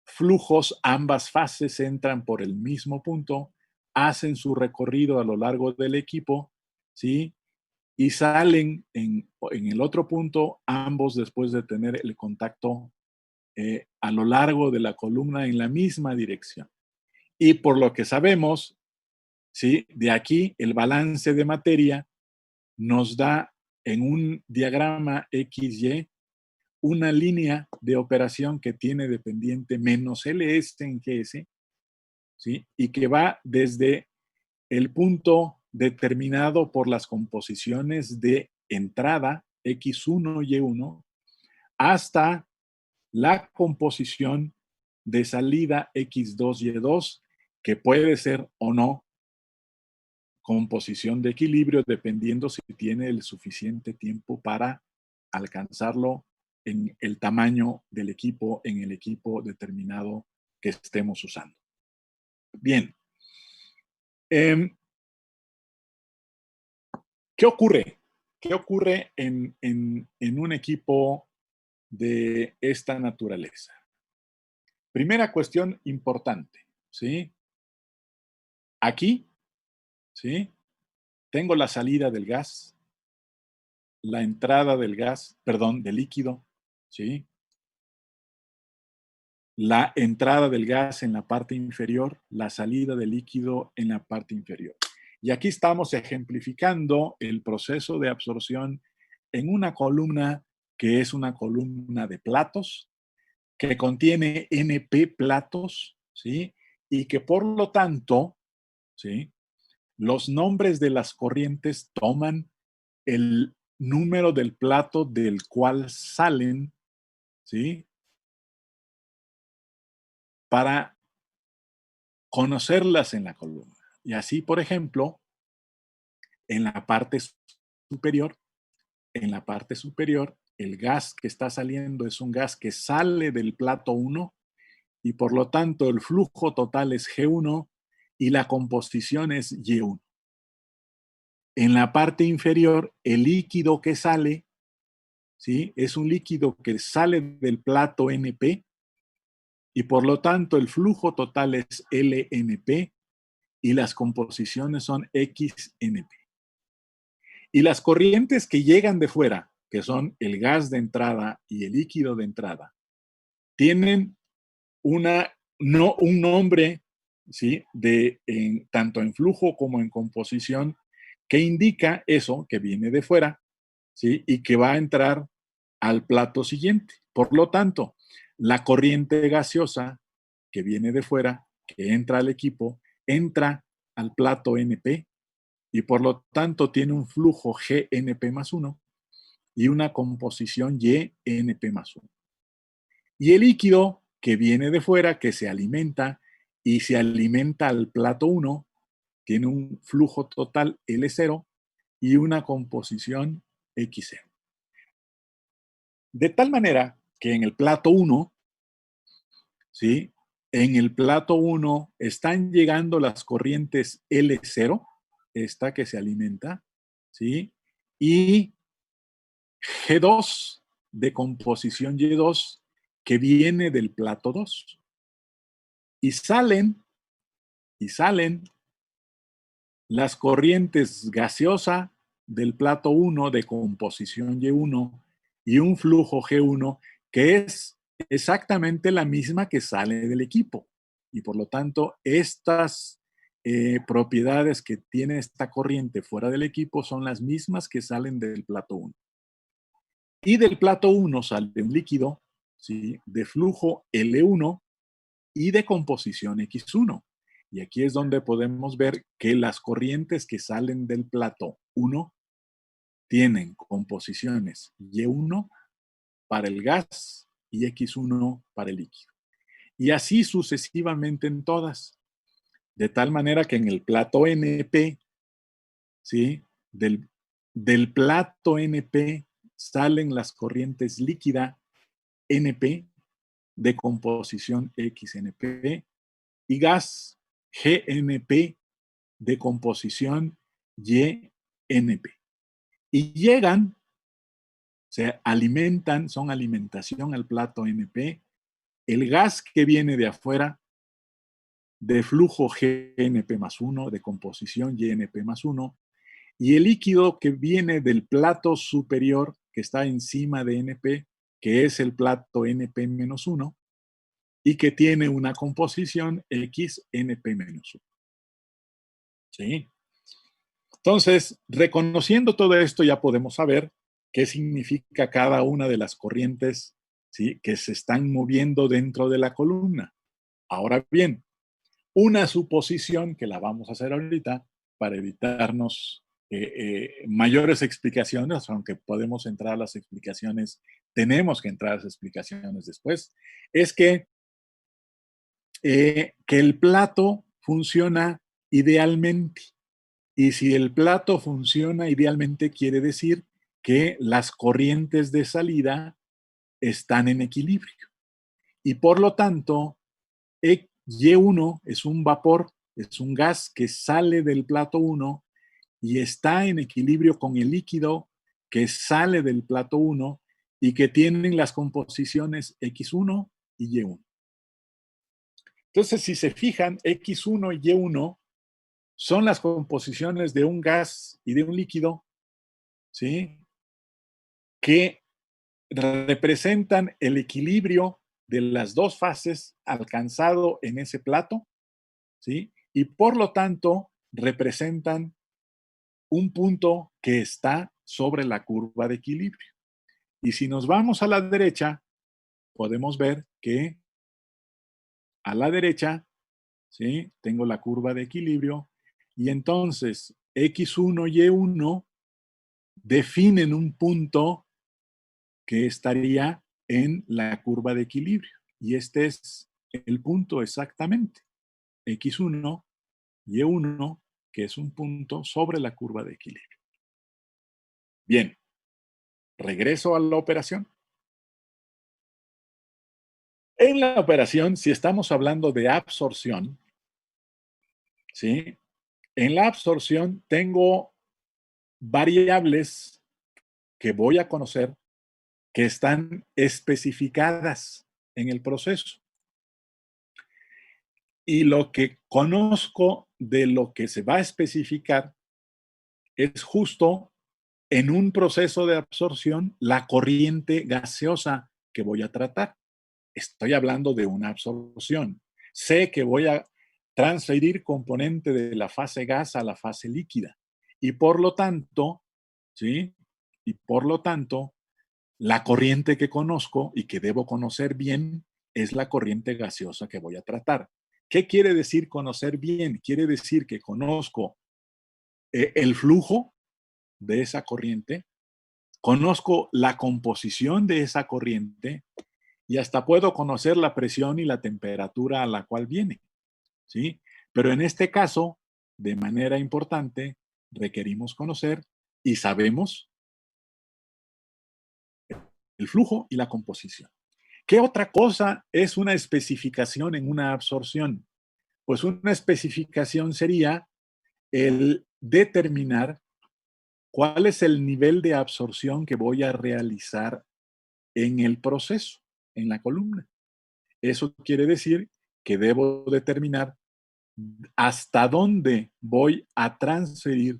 flujos, ambas fases entran por el mismo punto, hacen su recorrido a lo largo del equipo, ¿sí? Y salen en el otro punto, ambos después de tener el contacto a lo largo de la columna en la misma dirección. Y por lo que sabemos, ¿sí? De aquí el balance de materia nos da en un diagrama XY una línea de operación que tiene dependiente menos LS en GS, ¿sí? Y que va desde el punto determinado por las composiciones de entrada X1 Y1 hasta la composición de salida X2 Y2, que puede ser o no composición de equilibrio dependiendo si tiene el suficiente tiempo para alcanzarlo en el tamaño del equipo, en el equipo determinado que estemos usando. Bien. ¿Qué ocurre? ¿Qué ocurre en un equipo de esta naturaleza? Primera cuestión importante, ¿sí? Aquí, ¿sí? Tengo la salida del gas, la entrada del gas, perdón, del líquido, ¿sí? La entrada del gas en la parte inferior, la salida del líquido en la parte inferior. Y aquí estamos ejemplificando el proceso de absorción en una columna que es una columna de platos, que contiene NP platos, ¿sí? Y que por lo tanto, ¿sí? Los nombres de las corrientes toman el número del plato del cual salen, ¿sí? Para conocerlas en la columna. Y así, por ejemplo, en la parte superior, el gas que está saliendo es un gas que sale del plato 1 y por lo tanto el flujo total es G1 y la composición es Y1. En la parte inferior, el líquido que sale, ¿sí? Es un líquido que sale del plato NP y por lo tanto el flujo total es LNP y las composiciones son XNP. Y las corrientes que llegan de fuera, que son el gas de entrada y el líquido de entrada, tienen un nombre, ¿sí? Tanto en flujo como en composición, que indica eso que viene de fuera, ¿sí? Y que va a entrar al plato siguiente. Por lo tanto, la corriente gaseosa que viene de fuera, que entra al equipo, entra al plato NP y por lo tanto tiene un flujo GNP más 1 y una composición YNP más 1. Y el líquido que viene de fuera, que se alimenta y se alimenta al plato 1, tiene un flujo total L0 y una composición X0. De tal manera que en el plato 1, ¿sí? En el plato 1 están llegando las corrientes L0, esta que se alimenta, ¿sí? Y G2 de composición Y2 que viene del plato 2. Y salen las corrientes gaseosa del plato 1 de composición Y1 y un flujo G1 que es exactamente la misma que sale del equipo. Y por lo tanto, estas propiedades que tiene esta corriente fuera del equipo son las mismas que salen del plato 1. Y del plato 1 sale un líquido, ¿sí? De flujo L1 y de composición X1. Y aquí es donde podemos ver que las corrientes que salen del plato 1 tienen composiciones Y1 para el gas y X1 para el líquido. Y así sucesivamente en todas. De tal manera que en el plato NP, ¿sí? Del plato NP salen las corrientes líquida NP de composición XNP y gas GNP de composición YNP. Y llegan, se alimentan, son alimentación al plato NP, el gas que viene de afuera de flujo GNP más 1, de composición YNP más 1, y el líquido que viene del plato superior que está encima de NP, que es el plato NP menos 1, y que tiene una composición XNP menos 1. ¿Sí? Entonces, reconociendo todo esto, ya podemos saber qué significa cada una de las corrientes, ¿sí? Que se están moviendo dentro de la columna. Ahora bien, una suposición que la vamos a hacer ahorita para evitarnos mayores explicaciones, aunque podemos entrar a las explicaciones, tenemos que entrar a las explicaciones después, es que el plato funciona idealmente. Y si el plato funciona idealmente, quiere decir que las corrientes de salida están en equilibrio. Y por lo tanto, Y1 es un vapor, es un gas que sale del plato 1 y está en equilibrio con el líquido que sale del plato 1 y que tienen las composiciones X1 y Y1. Entonces, si se fijan, X1 y Y1 son las composiciones de un gas y de un líquido, ¿sí? Que representan el equilibrio de las dos fases alcanzado en ese plato, ¿sí? Y por lo tanto representan un punto que está sobre la curva de equilibrio. Y si nos vamos a la derecha, podemos ver que a la derecha, ¿sí? Tengo la curva de equilibrio y entonces X1 y Y1 definen un punto que estaría en la curva de equilibrio. Y este es el punto exactamente. X1, Y1, que es un punto sobre la curva de equilibrio. Bien. Regreso a la operación. En la operación, si estamos hablando de absorción, ¿sí? En la absorción tengo variables que voy a conocer que están especificadas en el proceso. Y lo que conozco de lo que se va a especificar es justo en un proceso de absorción la corriente gaseosa que voy a tratar. Estoy hablando de una absorción. Sé que voy a transferir componente de la fase gas a la fase líquida. Y por lo tanto, ¿sí? Y por lo tanto, la corriente que conozco y que debo conocer bien es la corriente gaseosa que voy a tratar. ¿Qué quiere decir conocer bien? Quiere decir que conozco el flujo de esa corriente, conozco la composición de esa corriente y hasta puedo conocer la presión y la temperatura a la cual viene, ¿sí? Pero en este caso, de manera importante, requerimos conocer y sabemos el flujo y la composición. ¿Qué otra cosa es una especificación en una absorción? Pues una especificación sería el determinar cuál es el nivel de absorción que voy a realizar en el proceso, en la columna. Eso quiere decir que debo determinar hasta dónde voy a transferir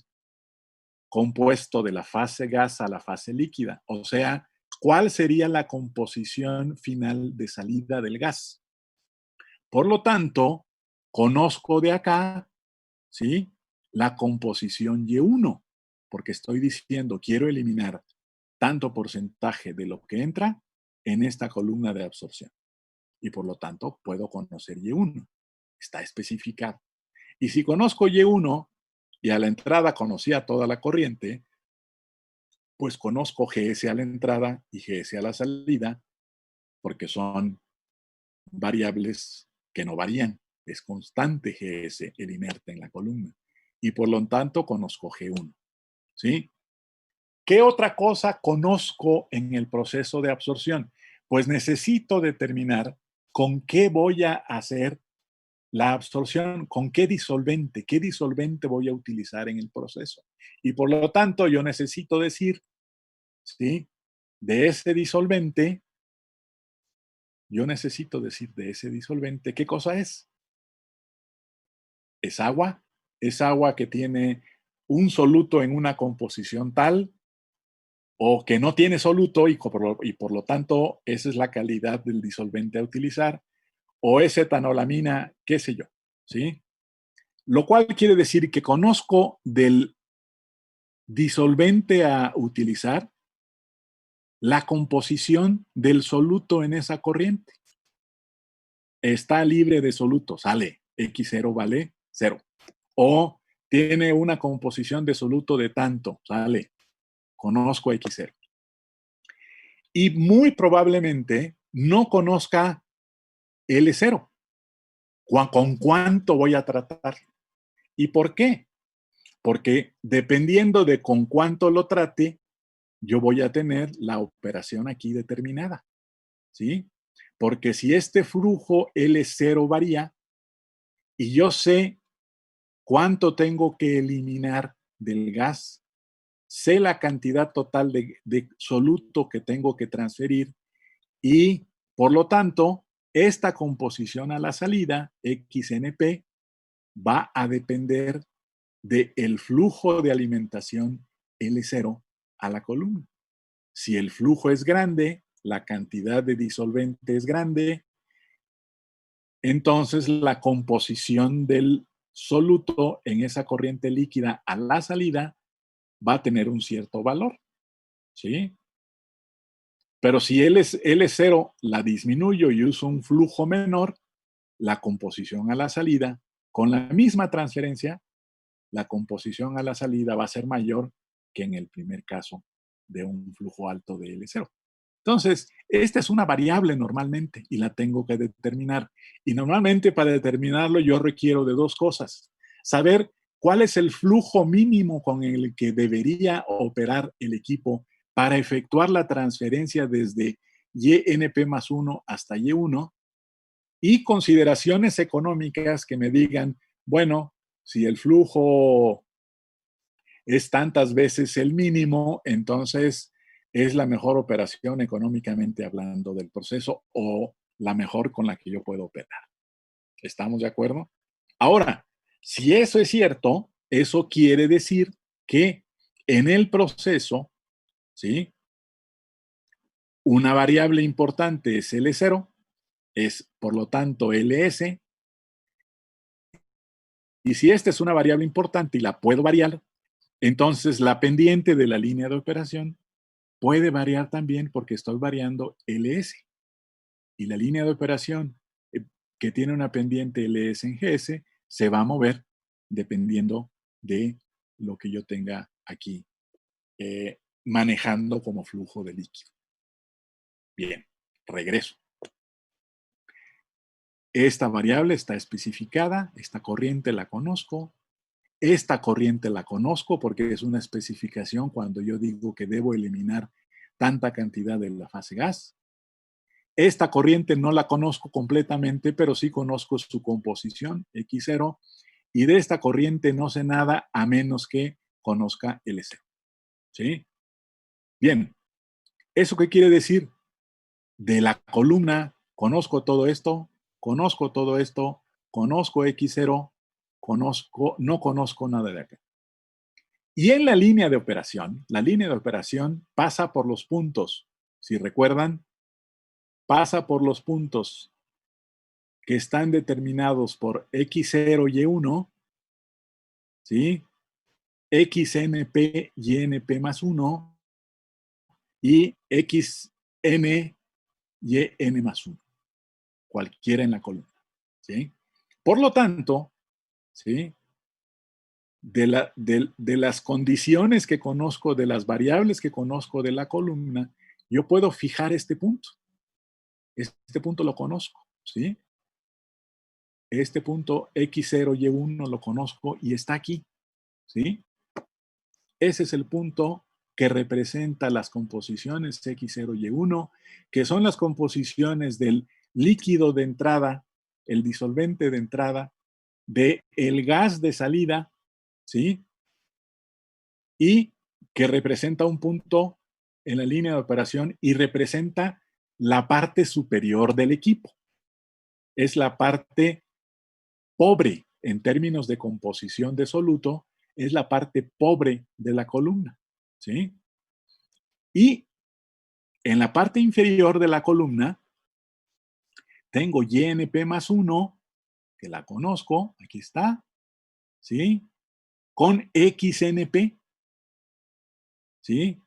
compuesto de la fase gas a la fase líquida. O sea, cuál sería la composición final de salida del gas. Por lo tanto, conozco de acá, ¿sí? La composición Y1, porque estoy diciendo, quiero eliminar tanto porcentaje de lo que entra en esta columna de absorción. Y por lo tanto, puedo conocer Y1. Está especificado. Y si conozco Y1 y a la entrada conocía toda la corriente, pues conozco GS a la entrada y GS a la salida, porque son variables que no varían. Es constante GS, el inerte en la columna. Y por lo tanto, conozco G1. ¿Sí? ¿Qué otra cosa conozco en el proceso de absorción? Pues necesito determinar con qué voy a hacer la absorción, con qué disolvente voy a utilizar en el proceso. Y por lo tanto, yo necesito decir, ¿sí? De ese disolvente, ¿qué cosa es? Es agua que tiene un soluto en una composición tal o que no tiene soluto y por lo tanto esa es la calidad del disolvente a utilizar, o es etanolamina, qué sé yo, ¿sí? Lo cual quiere decir que conozco del disolvente a utilizar la composición del soluto en esa corriente. Está libre de soluto, sale, X0 vale 0. O tiene una composición de soluto de tanto, sale, conozco X0. Y muy probablemente no conozca L0. ¿Con cuánto voy a tratar? ¿Y por qué? Porque dependiendo de con cuánto lo trate, yo voy a tener la operación aquí determinada, ¿sí? Porque si este flujo L0 varía y yo sé cuánto tengo que eliminar del gas, sé la cantidad total de soluto que tengo que transferir y, por lo tanto, esta composición a la salida, XNP, va a depender del flujo de alimentación L0 a la columna. Si el flujo es grande, la cantidad de disolvente es grande, entonces la composición del soluto en esa corriente líquida a la salida va a tener un cierto valor, ¿sí? Pero si L0 la disminuyo y uso un flujo menor, la composición a la salida, con la misma transferencia, la composición a la salida va a ser mayor que en el primer caso de un flujo alto de L0. Entonces, esta es una variable normalmente y la tengo que determinar. Y normalmente para determinarlo yo requiero de dos cosas. Saber cuál es el flujo mínimo con el que debería operar el equipo para efectuar la transferencia desde YNP más 1 hasta Y1 y consideraciones económicas que me digan, bueno, si el flujo es tantas veces el mínimo, entonces es la mejor operación económicamente hablando del proceso o la mejor con la que yo puedo operar. ¿Estamos de acuerdo? Ahora, si eso es cierto, eso quiere decir que en el proceso, ¿sí? Una variable importante es L0, es por lo tanto LS, y si esta es una variable importante y la puedo variar, entonces la pendiente de la línea de operación puede variar también porque estoy variando LS. Y la línea de operación que tiene una pendiente LS en GS se va a mover dependiendo de lo que yo tenga aquí manejando como flujo de líquido. Bien, regreso. Esta variable está especificada, esta corriente la conozco, esta corriente la conozco porque es una especificación cuando yo digo que debo eliminar tanta cantidad de la fase gas. Esta corriente no la conozco completamente, pero sí conozco su composición, X0, y de esta corriente no sé nada a menos que conozca L0. ¿Sí? Bien, ¿eso qué quiere decir? De la columna, conozco todo esto, conozco todo esto, conozco X0, no conozco nada de acá. Y en la línea de operación pasa por los puntos. Si recuerdan, pasa por los puntos que están determinados por X0 y 1, ¿sí? XNP y NP más 1 y XN y N más 1, cualquiera en la columna, ¿sí? Por lo tanto, ¿sí? De las condiciones que conozco, de las variables que conozco de la columna, yo puedo fijar este punto. Este punto lo conozco, ¿sí? Este punto X0, Y1 lo conozco y está aquí, ¿sí? Ese es el punto que representa las composiciones X0, Y1, que son las composiciones del líquido de entrada, el disolvente de entrada, del gas de salida, ¿sí? Y que representa un punto en la línea de operación y representa la parte superior del equipo. Es la parte pobre en términos de composición de soluto, es la parte pobre de la columna, ¿sí? Y en la parte inferior de la columna tengo YNP más 1, que la conozco, aquí está, ¿sí? Con XNP, ¿sí?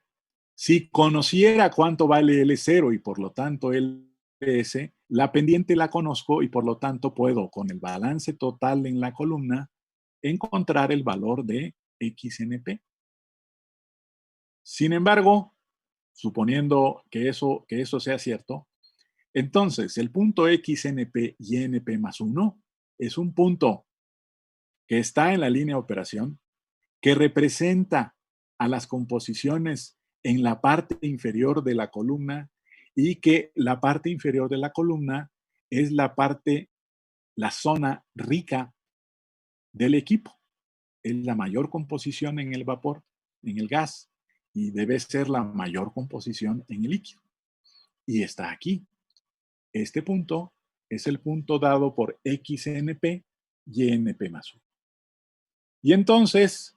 Si conociera cuánto vale L0 y por lo tanto LS, la pendiente la conozco y por lo tanto puedo, con el balance total en la columna, encontrar el valor de XNP. Sin embargo, suponiendo que eso sea cierto, entonces el punto XNP y NP más 1 es un punto que está en la línea de operación que representa a las composiciones en la parte inferior de la columna y que la parte inferior de la columna es la zona rica del equipo. Es la mayor composición en el vapor, en el gas, y debe ser la mayor composición en el líquido. Y está aquí. Este punto es el punto dado por XNP y NP más 1. Y entonces,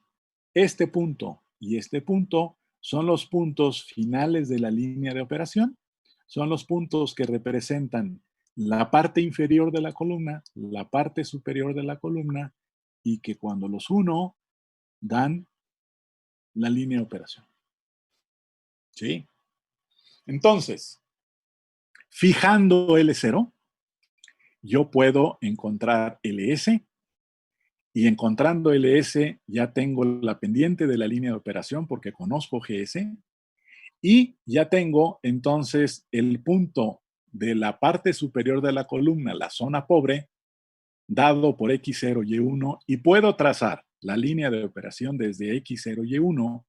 este punto y este punto son los puntos finales de la línea de operación. Son los puntos que representan la parte inferior de la columna, la parte superior de la columna, y que cuando los uno dan la línea de operación. ¿Sí? Entonces, fijando L0, yo puedo encontrar LS y encontrando LS ya tengo la pendiente de la línea de operación porque conozco GS y ya tengo entonces el punto de la parte superior de la columna, la zona pobre, dado por X0, Y1 y puedo trazar la línea de operación desde X0, Y1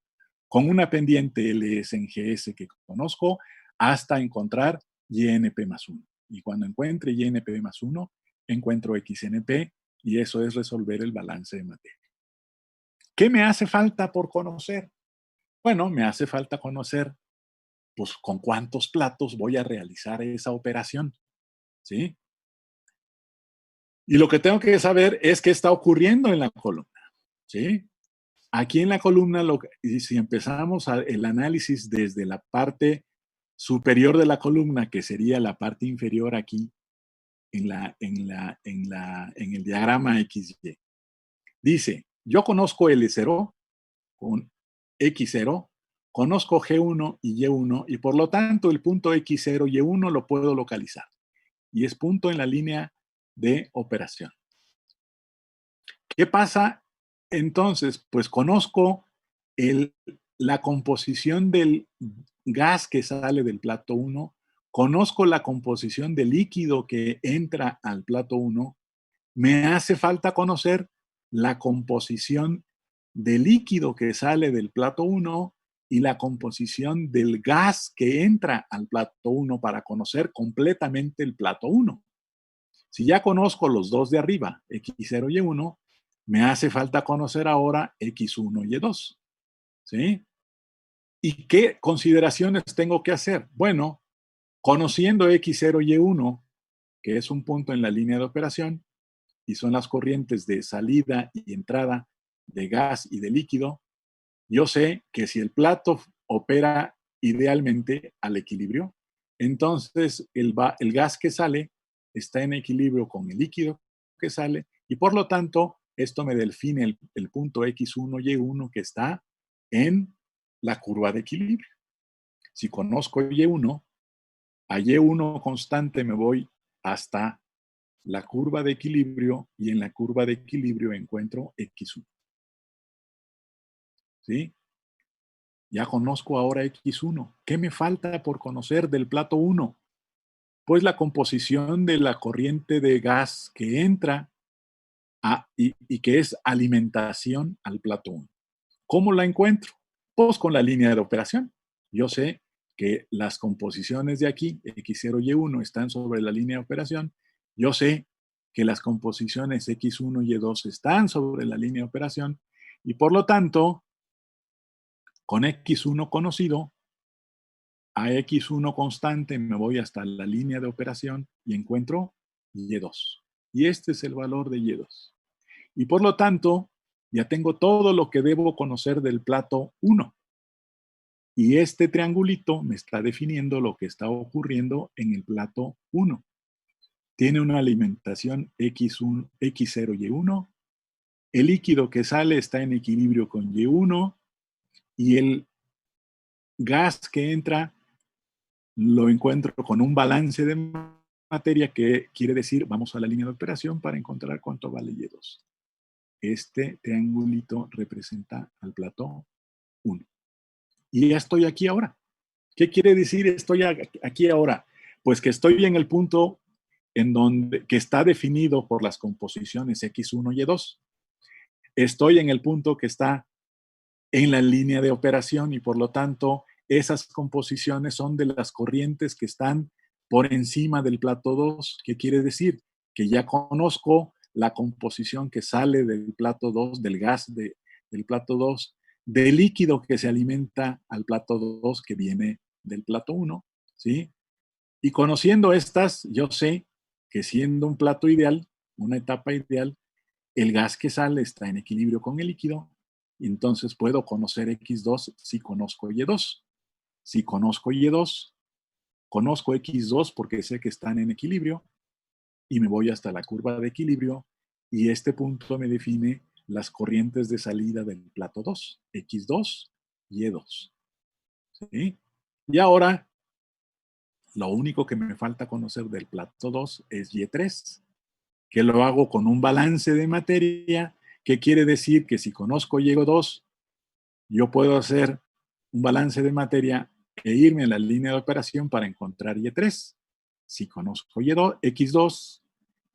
con una pendiente LS en GS que conozco hasta encontrar YNP más 1. Y cuando encuentre YNP más 1, encuentro XNP y eso es resolver el balance de materia. ¿Qué me hace falta por conocer? Bueno, me hace falta conocer, pues, con cuántos platos voy a realizar esa operación, ¿sí? Y lo que tengo que saber es qué está ocurriendo en la columna, ¿sí? Aquí en la columna, y si empezamos el análisis desde la parte superior de la columna, que sería la parte inferior aquí en el diagrama XY, dice, yo conozco L0 con X0, conozco G1 y Y1, y por lo tanto el punto X0 y Y1 lo puedo localizar. Y es punto en la línea de operación. ¿Qué pasa entonces? Pues conozco la composición del gas que sale del plato 1, conozco la composición del líquido que entra al plato 1, me hace falta conocer la composición del líquido que sale del plato 1 y la composición del gas que entra al plato 1 para conocer completamente el plato 1. Si ya conozco los dos de arriba, X0 y Y1, me hace falta conocer ahora X1 y Y2. ¿Sí? ¿Y qué consideraciones tengo que hacer? Bueno, conociendo X0 y Y1, que es un punto en la línea de operación, y son las corrientes de salida y entrada de gas y de líquido, yo sé que si el plato opera idealmente al equilibrio, entonces el gas que sale está en equilibrio con el líquido que sale y por lo tanto esto me define el punto X1 y Y1 que está en la curva de equilibrio. Si conozco Y1, a Y1 constante me voy hasta la curva de equilibrio y en la curva de equilibrio encuentro X1. ¿Sí? Ya conozco ahora X1. ¿Qué me falta por conocer del plato 1? Pues la composición de la corriente de gas que entra y que es alimentación al plato 1. ¿Cómo la encuentro? Pues con la línea de operación. Yo sé que las composiciones de aquí, X0 y Y1, están sobre la línea de operación. Yo sé que las composiciones X1 y Y2 están sobre la línea de operación y por lo tanto, con X1 conocido, a X1 constante me voy hasta la línea de operación y encuentro Y2. Y este es el valor de Y2. Y por lo tanto, ya tengo todo lo que debo conocer del plato 1. Y este triangulito me está definiendo lo que está ocurriendo en el plato 1. Tiene una alimentación X1, X0 y Y1. El líquido que sale está en equilibrio con Y1 y el gas que entra lo encuentro con un balance de materia que quiere decir, vamos a la línea de operación para encontrar cuánto vale Y2. Este triangulito representa al plato 1. Y ya estoy aquí ahora. ¿Qué quiere decir estoy aquí ahora? Pues que estoy en el punto que está definido por las composiciones X1 y Y2. Estoy en el punto que está en la línea de operación y por lo tanto esas composiciones son de las corrientes que están por encima del plato 2. ¿Qué quiere decir? Que ya conozco la composición que sale del plato 2, del gas del plato 2, del líquido que se alimenta al plato 2 que viene del plato 1, ¿sí? Y conociendo estas, yo sé que siendo un plato ideal, una etapa ideal, el gas que sale está en equilibrio con el líquido, y entonces puedo conocer X2 si conozco Y2. Si conozco Y2, conozco X2 porque sé que están en equilibrio y me voy hasta la curva de equilibrio y este punto me define las corrientes de salida del plato 2, X2 y Y2. ¿Sí? Y ahora, lo único que me falta conocer del plato 2 es Y3, que lo hago con un balance de materia, que quiere decir que si conozco Y2, yo puedo hacer un balance de materia e irme a la línea de operación para encontrar Y3. Si conozco Y2, X2,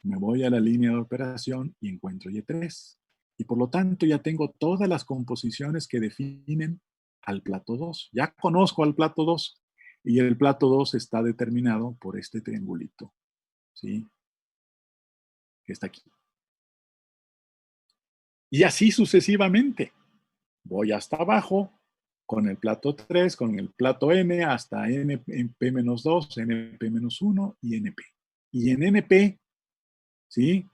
me voy a la línea de operación y encuentro Y3. Y por lo tanto ya tengo todas las composiciones que definen al plato 2. Ya conozco al plato 2 y el plato 2 está determinado por este triangulito, ¿sí? Que está aquí. Y así sucesivamente. Voy hasta abajo con el plato 3, con el plato n, hasta np-2, np-1 y np. Y en np, ¿sí?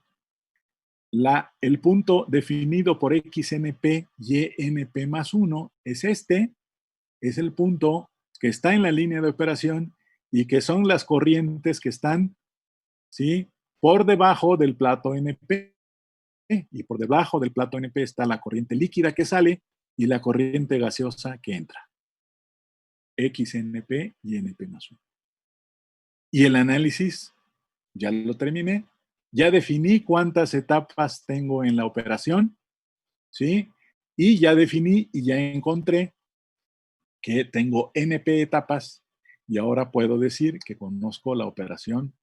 El punto definido por xnp y np más 1 es este, es el punto que está en la línea de operación y que son las corrientes que están, ¿sí? Por debajo del plato np. Y por debajo del plato np está la corriente líquida que sale y la corriente gaseosa que entra. XNP y NP más 1. Y el análisis, ya lo terminé. Ya definí cuántas etapas tengo en la operación, ¿sí? Y ya definí y ya encontré que tengo NP etapas y ahora puedo decir que conozco la operación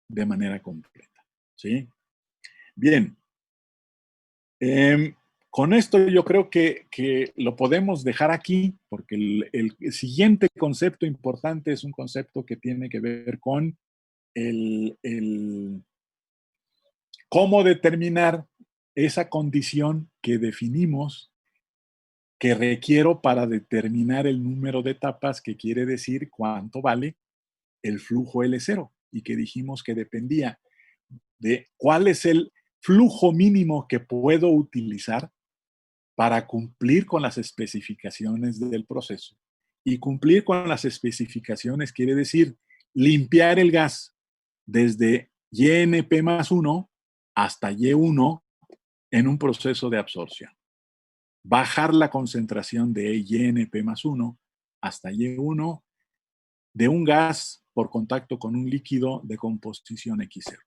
de manera completa, ¿sí? Bien. Con esto yo creo que lo podemos dejar aquí porque el siguiente concepto importante es un concepto que tiene que ver con cómo determinar esa condición que definimos que requiero para determinar el número de etapas, que quiere decir cuánto vale el flujo L0 y que dijimos que dependía de cuál es el flujo mínimo que puedo utilizar para cumplir con las especificaciones del proceso. Y cumplir con las especificaciones quiere decir limpiar el gas desde YNP más 1 hasta Y1 en un proceso de absorción. Bajar la concentración de YNP más 1 hasta Y1 de un gas por contacto con un líquido de composición X0.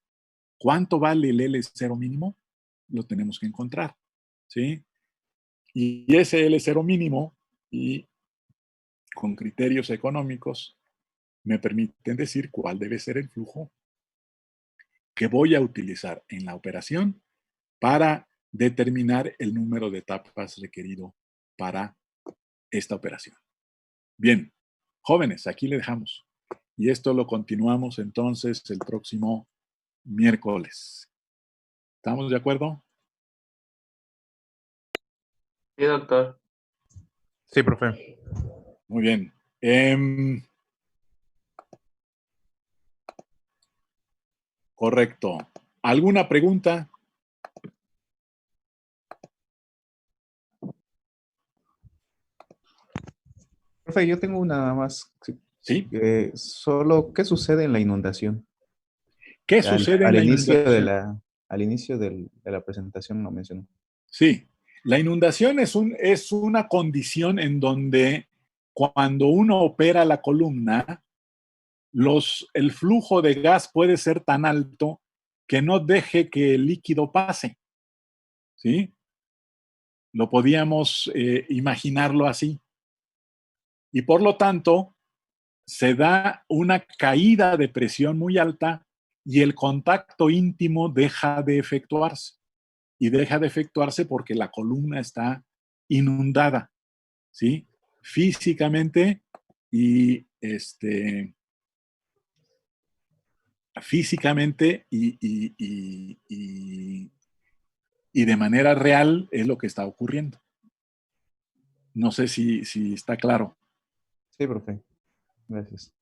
¿Cuánto vale el L0 mínimo? Lo tenemos que encontrar, ¿sí? Y ese L0 mínimo, y con criterios económicos, me permiten decir cuál debe ser el flujo que voy a utilizar en la operación para determinar el número de etapas requerido para esta operación. Bien, jóvenes, aquí le dejamos. Y esto lo continuamos entonces el próximo miércoles. ¿Estamos de acuerdo? Sí, doctor. Sí, profe. Muy bien. Correcto. ¿Alguna pregunta? Profe, yo tengo una nada más. Sí. Solo, ¿qué sucede en la inundación? ¿Qué sucede en la inundación? Al inicio de la presentación lo mencionó. Sí, la inundación es una condición en donde cuando uno opera la columna, el flujo de gas puede ser tan alto que no deje que el líquido pase. ¿Sí? Lo podíamos imaginarlo así. Y por lo tanto, se da una caída de presión muy alta y el contacto íntimo deja de efectuarse. Y deja de efectuarse porque la columna está inundada, ¿sí? Físicamente y físicamente y de manera real es lo que está ocurriendo. No sé si está claro. Sí, profe. Gracias.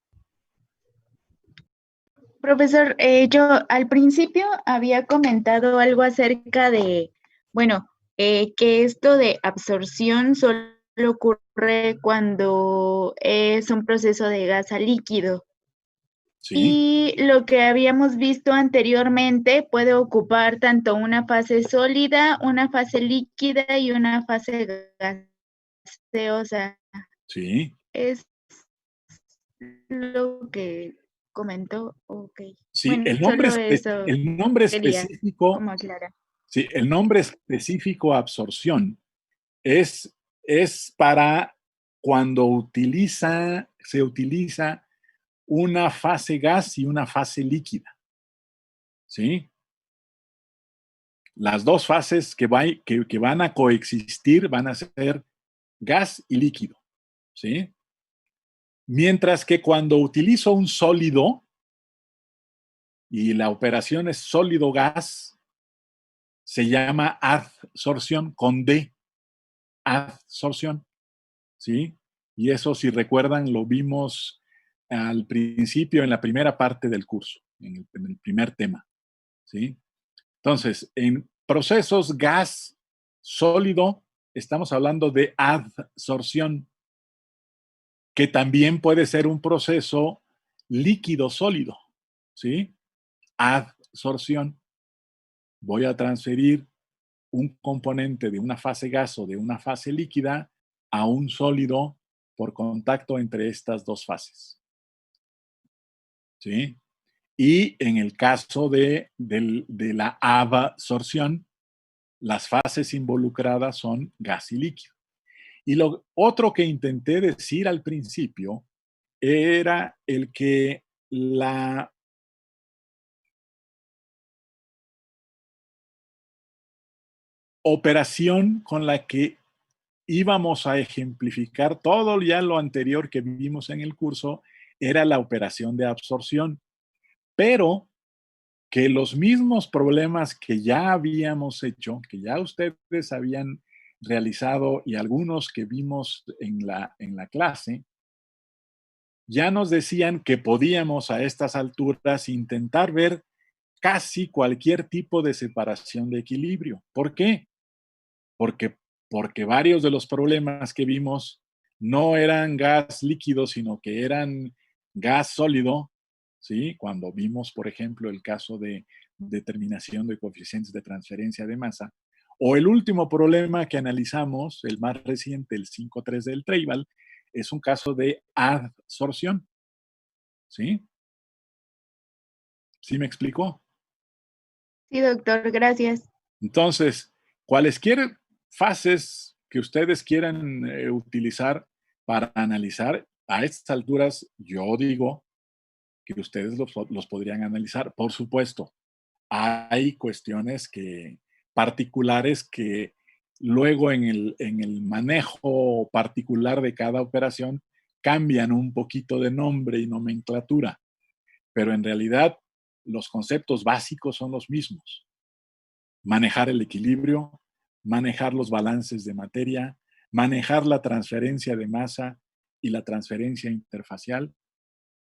Profesor, yo al principio había comentado algo acerca de, bueno, que esto de absorción solo ocurre cuando es un proceso de gas a líquido. Sí. Y lo que habíamos visto anteriormente puede ocupar tanto una fase sólida, una fase líquida y una fase gaseosa. Sí. Es lo que comentó, ok. Sí, Bueno, el nombre, solo eso el nombre quería específico, como aclarar. sí, el nombre específico absorción es para cuando se utiliza una fase gas y una fase líquida. ¿Sí? Las dos fases que van a coexistir van a ser gas y líquido. ¿sí? Mientras que cuando utilizo un sólido y la operación es sólido-gas, se llama adsorción con D, adsorción, ¿sí? Y eso, si recuerdan, lo vimos al principio en la primera parte del curso, en el primer tema, ¿sí? Entonces, en procesos gas sólido, estamos hablando de adsorción, que también puede ser un proceso líquido sólido, ¿sí? Adsorción. Voy a transferir un componente de una fase gas o de una fase líquida a un sólido por contacto entre estas dos fases, ¿sí? Y en el caso de la absorción, las fases involucradas son gas y líquido. Y lo otro que intenté decir al principio era el que la operación con la que íbamos a ejemplificar todo ya lo anterior que vimos en el curso era la operación de absorción, pero que los mismos problemas que ya habíamos hecho, que ya ustedes habían realizado y algunos que vimos en la clase, ya nos decían que podíamos a estas alturas intentar ver casi cualquier tipo de separación de equilibrio. ¿Por qué? Porque, porque varios de los problemas que vimos no eran gas líquido, sino que eran gas sólido, ¿sí? Cuando vimos, por ejemplo, el caso de determinación de coeficientes de transferencia de masa, o el último problema que analizamos, el más reciente, el 5.3 del Treibal, es un caso de adsorción, ¿sí? ¿Sí me explicó? Sí, doctor, gracias. Entonces, cualesquier fases que ustedes quieran utilizar para analizar, a estas alturas yo digo que ustedes los podrían analizar. Por supuesto, hay cuestiones particulares que luego en el manejo particular de cada operación cambian un poquito de nombre y nomenclatura, pero en realidad los conceptos básicos son los mismos: manejar el equilibrio, manejar los balances de materia, manejar la transferencia de masa y la transferencia interfacial,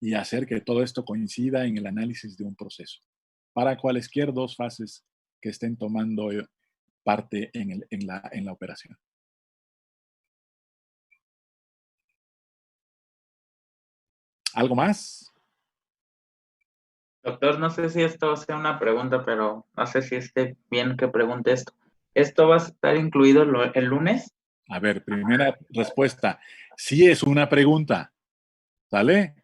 y hacer que todo esto coincida en el análisis de un proceso, para cualesquier dos fases que estén tomando parte en la operación. ¿Algo más? Doctor, no sé si esto sea una pregunta, pero no sé si esté bien que pregunte esto. ¿Esto va a estar incluido el lunes? A ver, primera respuesta. Sí es una pregunta, ¿sale?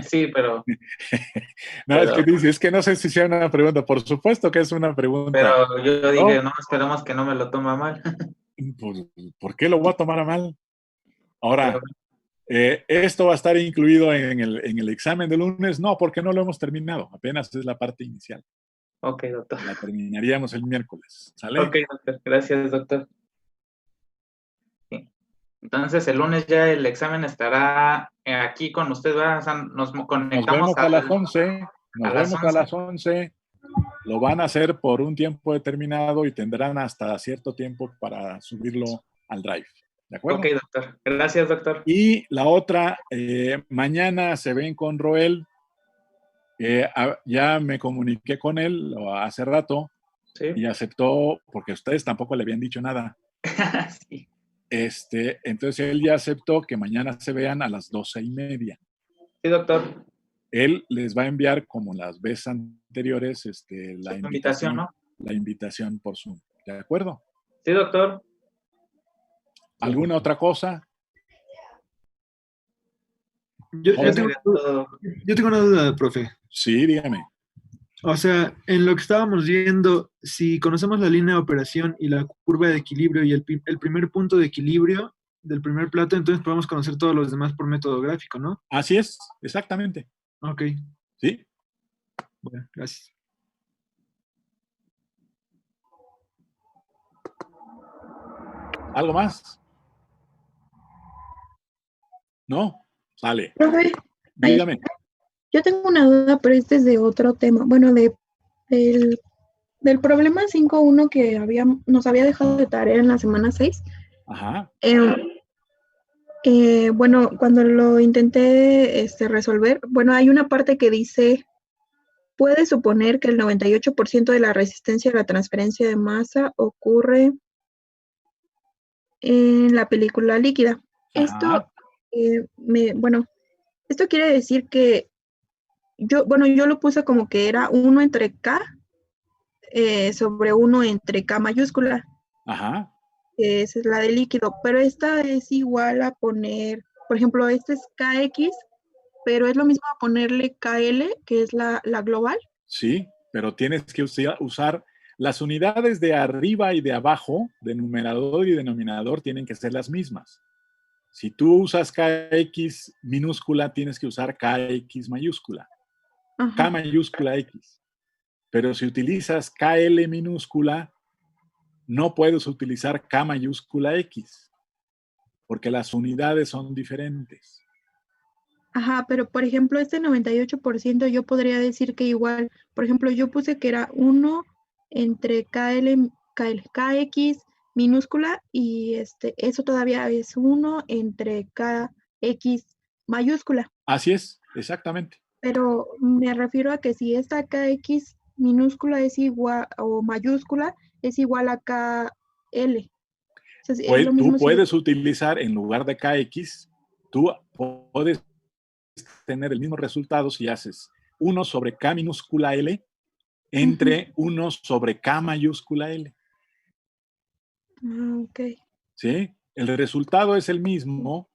Sí, pero, No, es que pero, dice, es que no sé si sea una pregunta. Por supuesto que es una pregunta. pero yo dije, ¿No? no, esperemos que no me lo toma mal. Pues, ¿por qué lo voy a tomar a mal? Pero, Ahora, ¿esto va a estar incluido en el examen de lunes? No, porque no lo hemos terminado. Apenas es la parte inicial. ok, doctor. La terminaríamos el miércoles. ¿Sale? Ok, doctor. Gracias, doctor. Sí. Entonces, el lunes ya el examen estará aquí con usted, ¿verdad? O sea, nos Nos conectamos vemos a las 11. a Nos las vemos a 11. las 11. Lo van a hacer por un tiempo determinado y tendrán hasta cierto tiempo para subirlo al Drive. ¿De Ok, acuerdo? doctor. Gracias, doctor. Y la otra, mañana se ven con Roel. Ya me comuniqué con él hace rato Sí. y aceptó, porque ustedes tampoco le habían dicho nada. Sí. Entonces él ya aceptó que mañana se vean a las 12:30. Sí, doctor. Él les va a enviar, como las veces anteriores, Su invitación, ¿no? la invitación por Zoom. ¿De acuerdo? Sí, doctor. ¿Alguna otra cosa? Yo, yo Eso tengo, sería todo. yo tengo una duda, profe. Sí, dígame. O sea, en lo que estábamos viendo, si conocemos la línea de operación y la curva de equilibrio y el primer punto de equilibrio del primer plato, entonces podemos conocer todos los demás por método gráfico, ¿no? Así es, exactamente. Ok, ¿Sí? bueno, gracias. ¿Algo más? ¿No? Sale. Profe, Dígame. yo tengo una duda, pero este es de otro tema. Bueno, del problema 5.1 que nos había dejado de tarea en la semana 6. Ajá. Bueno, cuando lo intenté resolver, bueno, hay una parte que dice, puede suponer que el 98% de la resistencia a la transferencia de masa ocurre en la película líquida. Esto, Ajá. esto quiere decir que yo lo puse como que era 1 entre K sobre 1 entre K mayúscula. Ajá. Esa es la de líquido, pero esta es igual a poner, por ejemplo, este es KX, pero es lo mismo a ponerle KL, que es la global. Sí, pero tienes que usar las unidades de arriba y de abajo, de numerador y denominador, tienen que ser las mismas. Si tú usas KX minúscula, tienes que usar KX mayúscula. Ajá. K mayúscula X. Pero si utilizas KL minúscula, no puedes utilizar K mayúscula X, porque las unidades son diferentes. Ajá, pero por ejemplo, este 98% yo podría decir que igual, por ejemplo, yo puse que era 1 entre KX minúscula y eso todavía es 1 entre KX mayúscula. Así es, exactamente. Pero me refiero a que si esta KX minúscula es igual, o mayúscula, es igual a KL. O sea, es lo Tú mismo puedes utilizar, en lugar de KX, tú puedes tener el mismo resultado si haces 1 sobre K minúscula L entre 1 sobre K mayúscula L. Ok. ¿Sí? El resultado es el mismo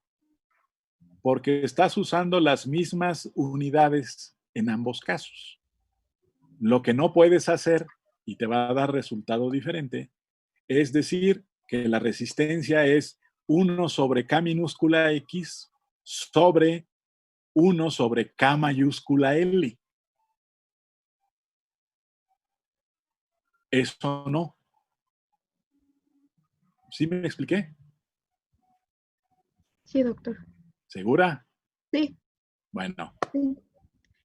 porque estás usando las mismas unidades en ambos casos. Lo que no puedes hacer, y te va a dar resultado diferente, es decir que la resistencia es 1 sobre K minúscula X sobre 1 sobre K mayúscula L. Eso no. ¿Sí me expliqué? Sí, doctor. ¿Segura? Sí. Bueno. Sí.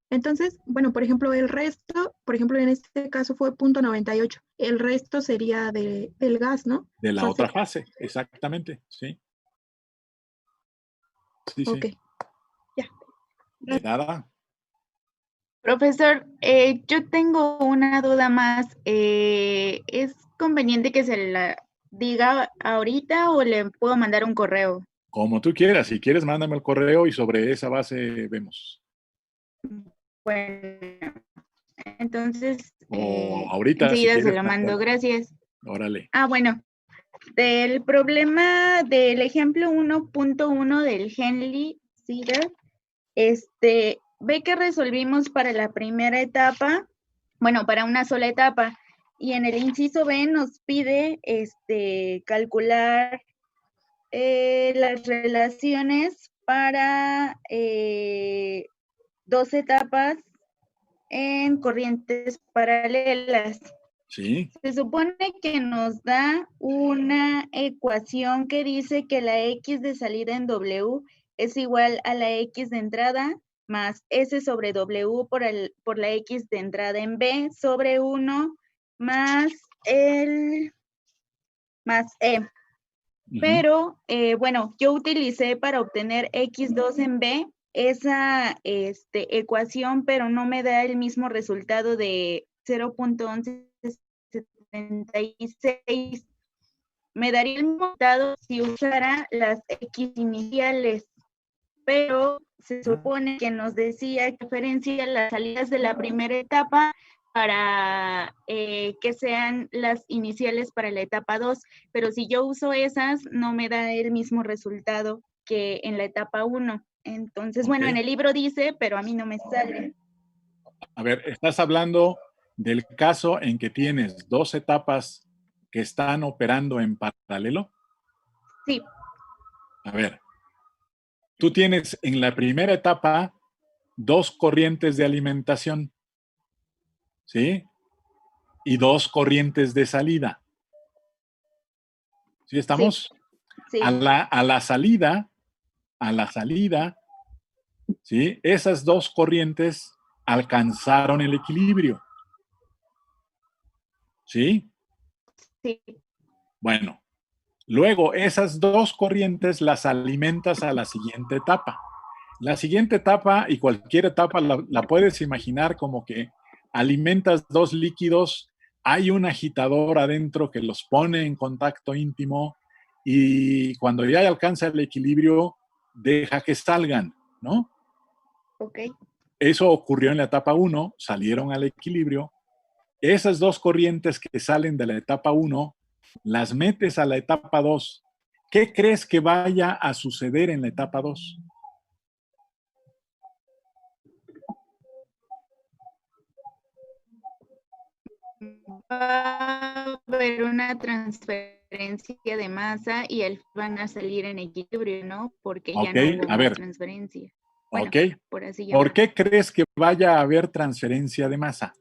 Entonces, bueno, por ejemplo, el resto, por ejemplo, en este caso fue 0.98. El resto sería del gas, ¿no? De la O sea, otra fase, exactamente, sí. Sí, ok, sí. ya. De nada. Profesor, yo tengo una duda más. ¿Es conveniente que se la diga ahorita o le puedo mandar un correo? Como tú quieras. Si quieres, mándame el correo y sobre esa base vemos. Bueno, entonces O ahorita, si enseguida se quieres lo mando. mandar. Gracias. Órale. Ah, bueno, del problema del ejemplo 1.1 del Henley Cedar, ve que resolvimos para la primera etapa, bueno, para una sola etapa, y en el inciso B nos pide calcular las relaciones para 2 etapas en corrientes paralelas. Sí. Se supone que nos da una ecuación que dice que la X de salida en W es igual a la X de entrada más S sobre W por la X de entrada en B sobre 1 más E. Pero, bueno, yo utilicé para obtener X2 en B esa ecuación, pero no me da el mismo resultado de 0.1176. Me daría el mismo resultado si usara las X iniciales, pero se supone que nos decía que diferencia las salidas de la primera etapa para que sean las iniciales para la etapa 2, pero si yo uso esas, no me da el mismo resultado que en la etapa 1. Entonces, bueno, en el libro dice, pero a mí no me sale. A ver, ¿estás hablando del caso en que tienes 2 etapas que están operando en paralelo? Sí. A ver, tú tienes en la primera etapa 2 corrientes de alimentación, ¿sí? Y 2 corrientes de salida. ¿Sí estamos? Sí. A la salida a la salida, ¿sí? Esas dos corrientes alcanzaron el equilibrio. ¿Sí? Sí. Bueno, luego esas dos corrientes las alimentas a la siguiente etapa. La siguiente etapa, y cualquier etapa la puedes imaginar como que alimentas dos líquidos, hay un agitador adentro que los pone en contacto íntimo y cuando ya alcanza el equilibrio, deja que salgan, ¿no? Ok. Eso ocurrió en la etapa 1, salieron al equilibrio. Esas dos corrientes que salen de la etapa 1, las metes a la etapa 2. ¿Qué crees que vaya a suceder en la etapa 2? Va a haber una transferencia de masa y van a salir en equilibrio, ¿no? Porque ya no hubo más transferencia. Bueno, por así llamarlo. ¿Por qué crees que vaya a haber transferencia de masa?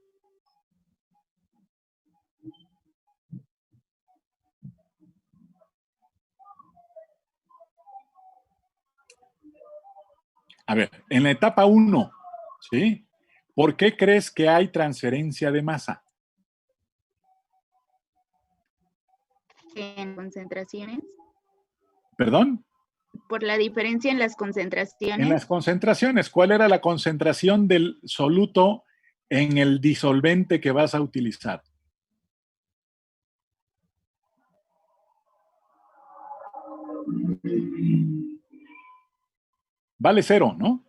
A ver, en la etapa 1, ¿sí? ¿Por qué crees que hay transferencia de masa? En concentraciones. ¿Perdón? Por la diferencia en las concentraciones. En las concentraciones. ¿Cuál era la concentración del soluto en el disolvente que vas a utilizar? Vale 0, ¿no?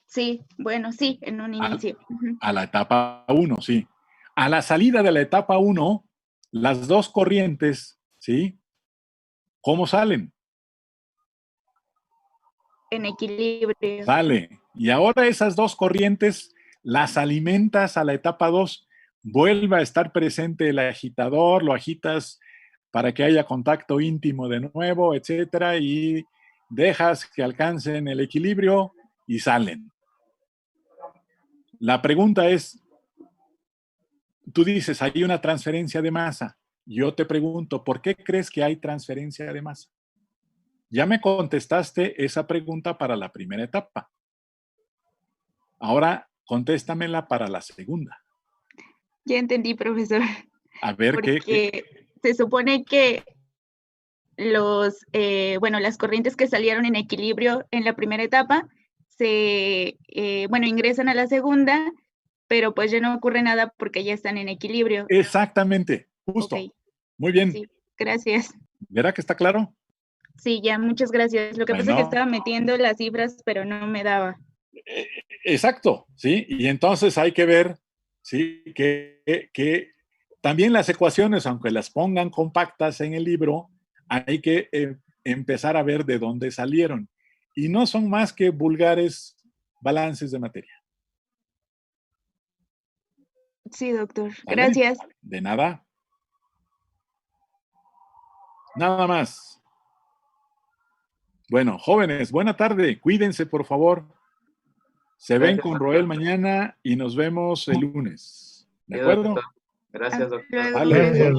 Sí, bueno, sí, en un inicio. A la etapa 1, sí. A la salida de la etapa 1, las dos corrientes, ¿sí? ¿Cómo salen? En equilibrio. Sale. Y ahora esas dos corrientes las alimentas a la etapa 2. Vuelve a estar presente el agitador, lo agitas para que haya contacto íntimo de nuevo, etcétera, y dejas que alcancen el equilibrio y salen. La pregunta es, tú dices, hay una transferencia de masa. Yo te pregunto, ¿por qué crees que hay transferencia de masa? Ya me contestaste esa pregunta para la primera etapa. Ahora contéstamela para la segunda. Ya entendí, profesor. A ver qué. Se supone que las corrientes que salieron en equilibrio en la primera etapa ingresan a la segunda, pero pues ya no ocurre nada porque ya están en equilibrio. Exactamente, justo. Okay. Muy bien. Sí, gracias. ¿Verá que está claro? Sí, ya, muchas gracias. Lo que pasa es que estaba metiendo las cifras, pero no me daba. Exacto, ¿sí? Y entonces hay que ver, ¿sí? Que también las ecuaciones, aunque las pongan compactas en el libro, hay que empezar a ver de dónde salieron. Y no son más que vulgares balances de materia. Sí, doctor. ¿Vale? Gracias. De nada. Nada más. Bueno, jóvenes, buena tarde. Cuídense, por favor. Se ven con Roel mañana y nos vemos el lunes. ¿De acuerdo? Gracias, doctor. Hasta luego.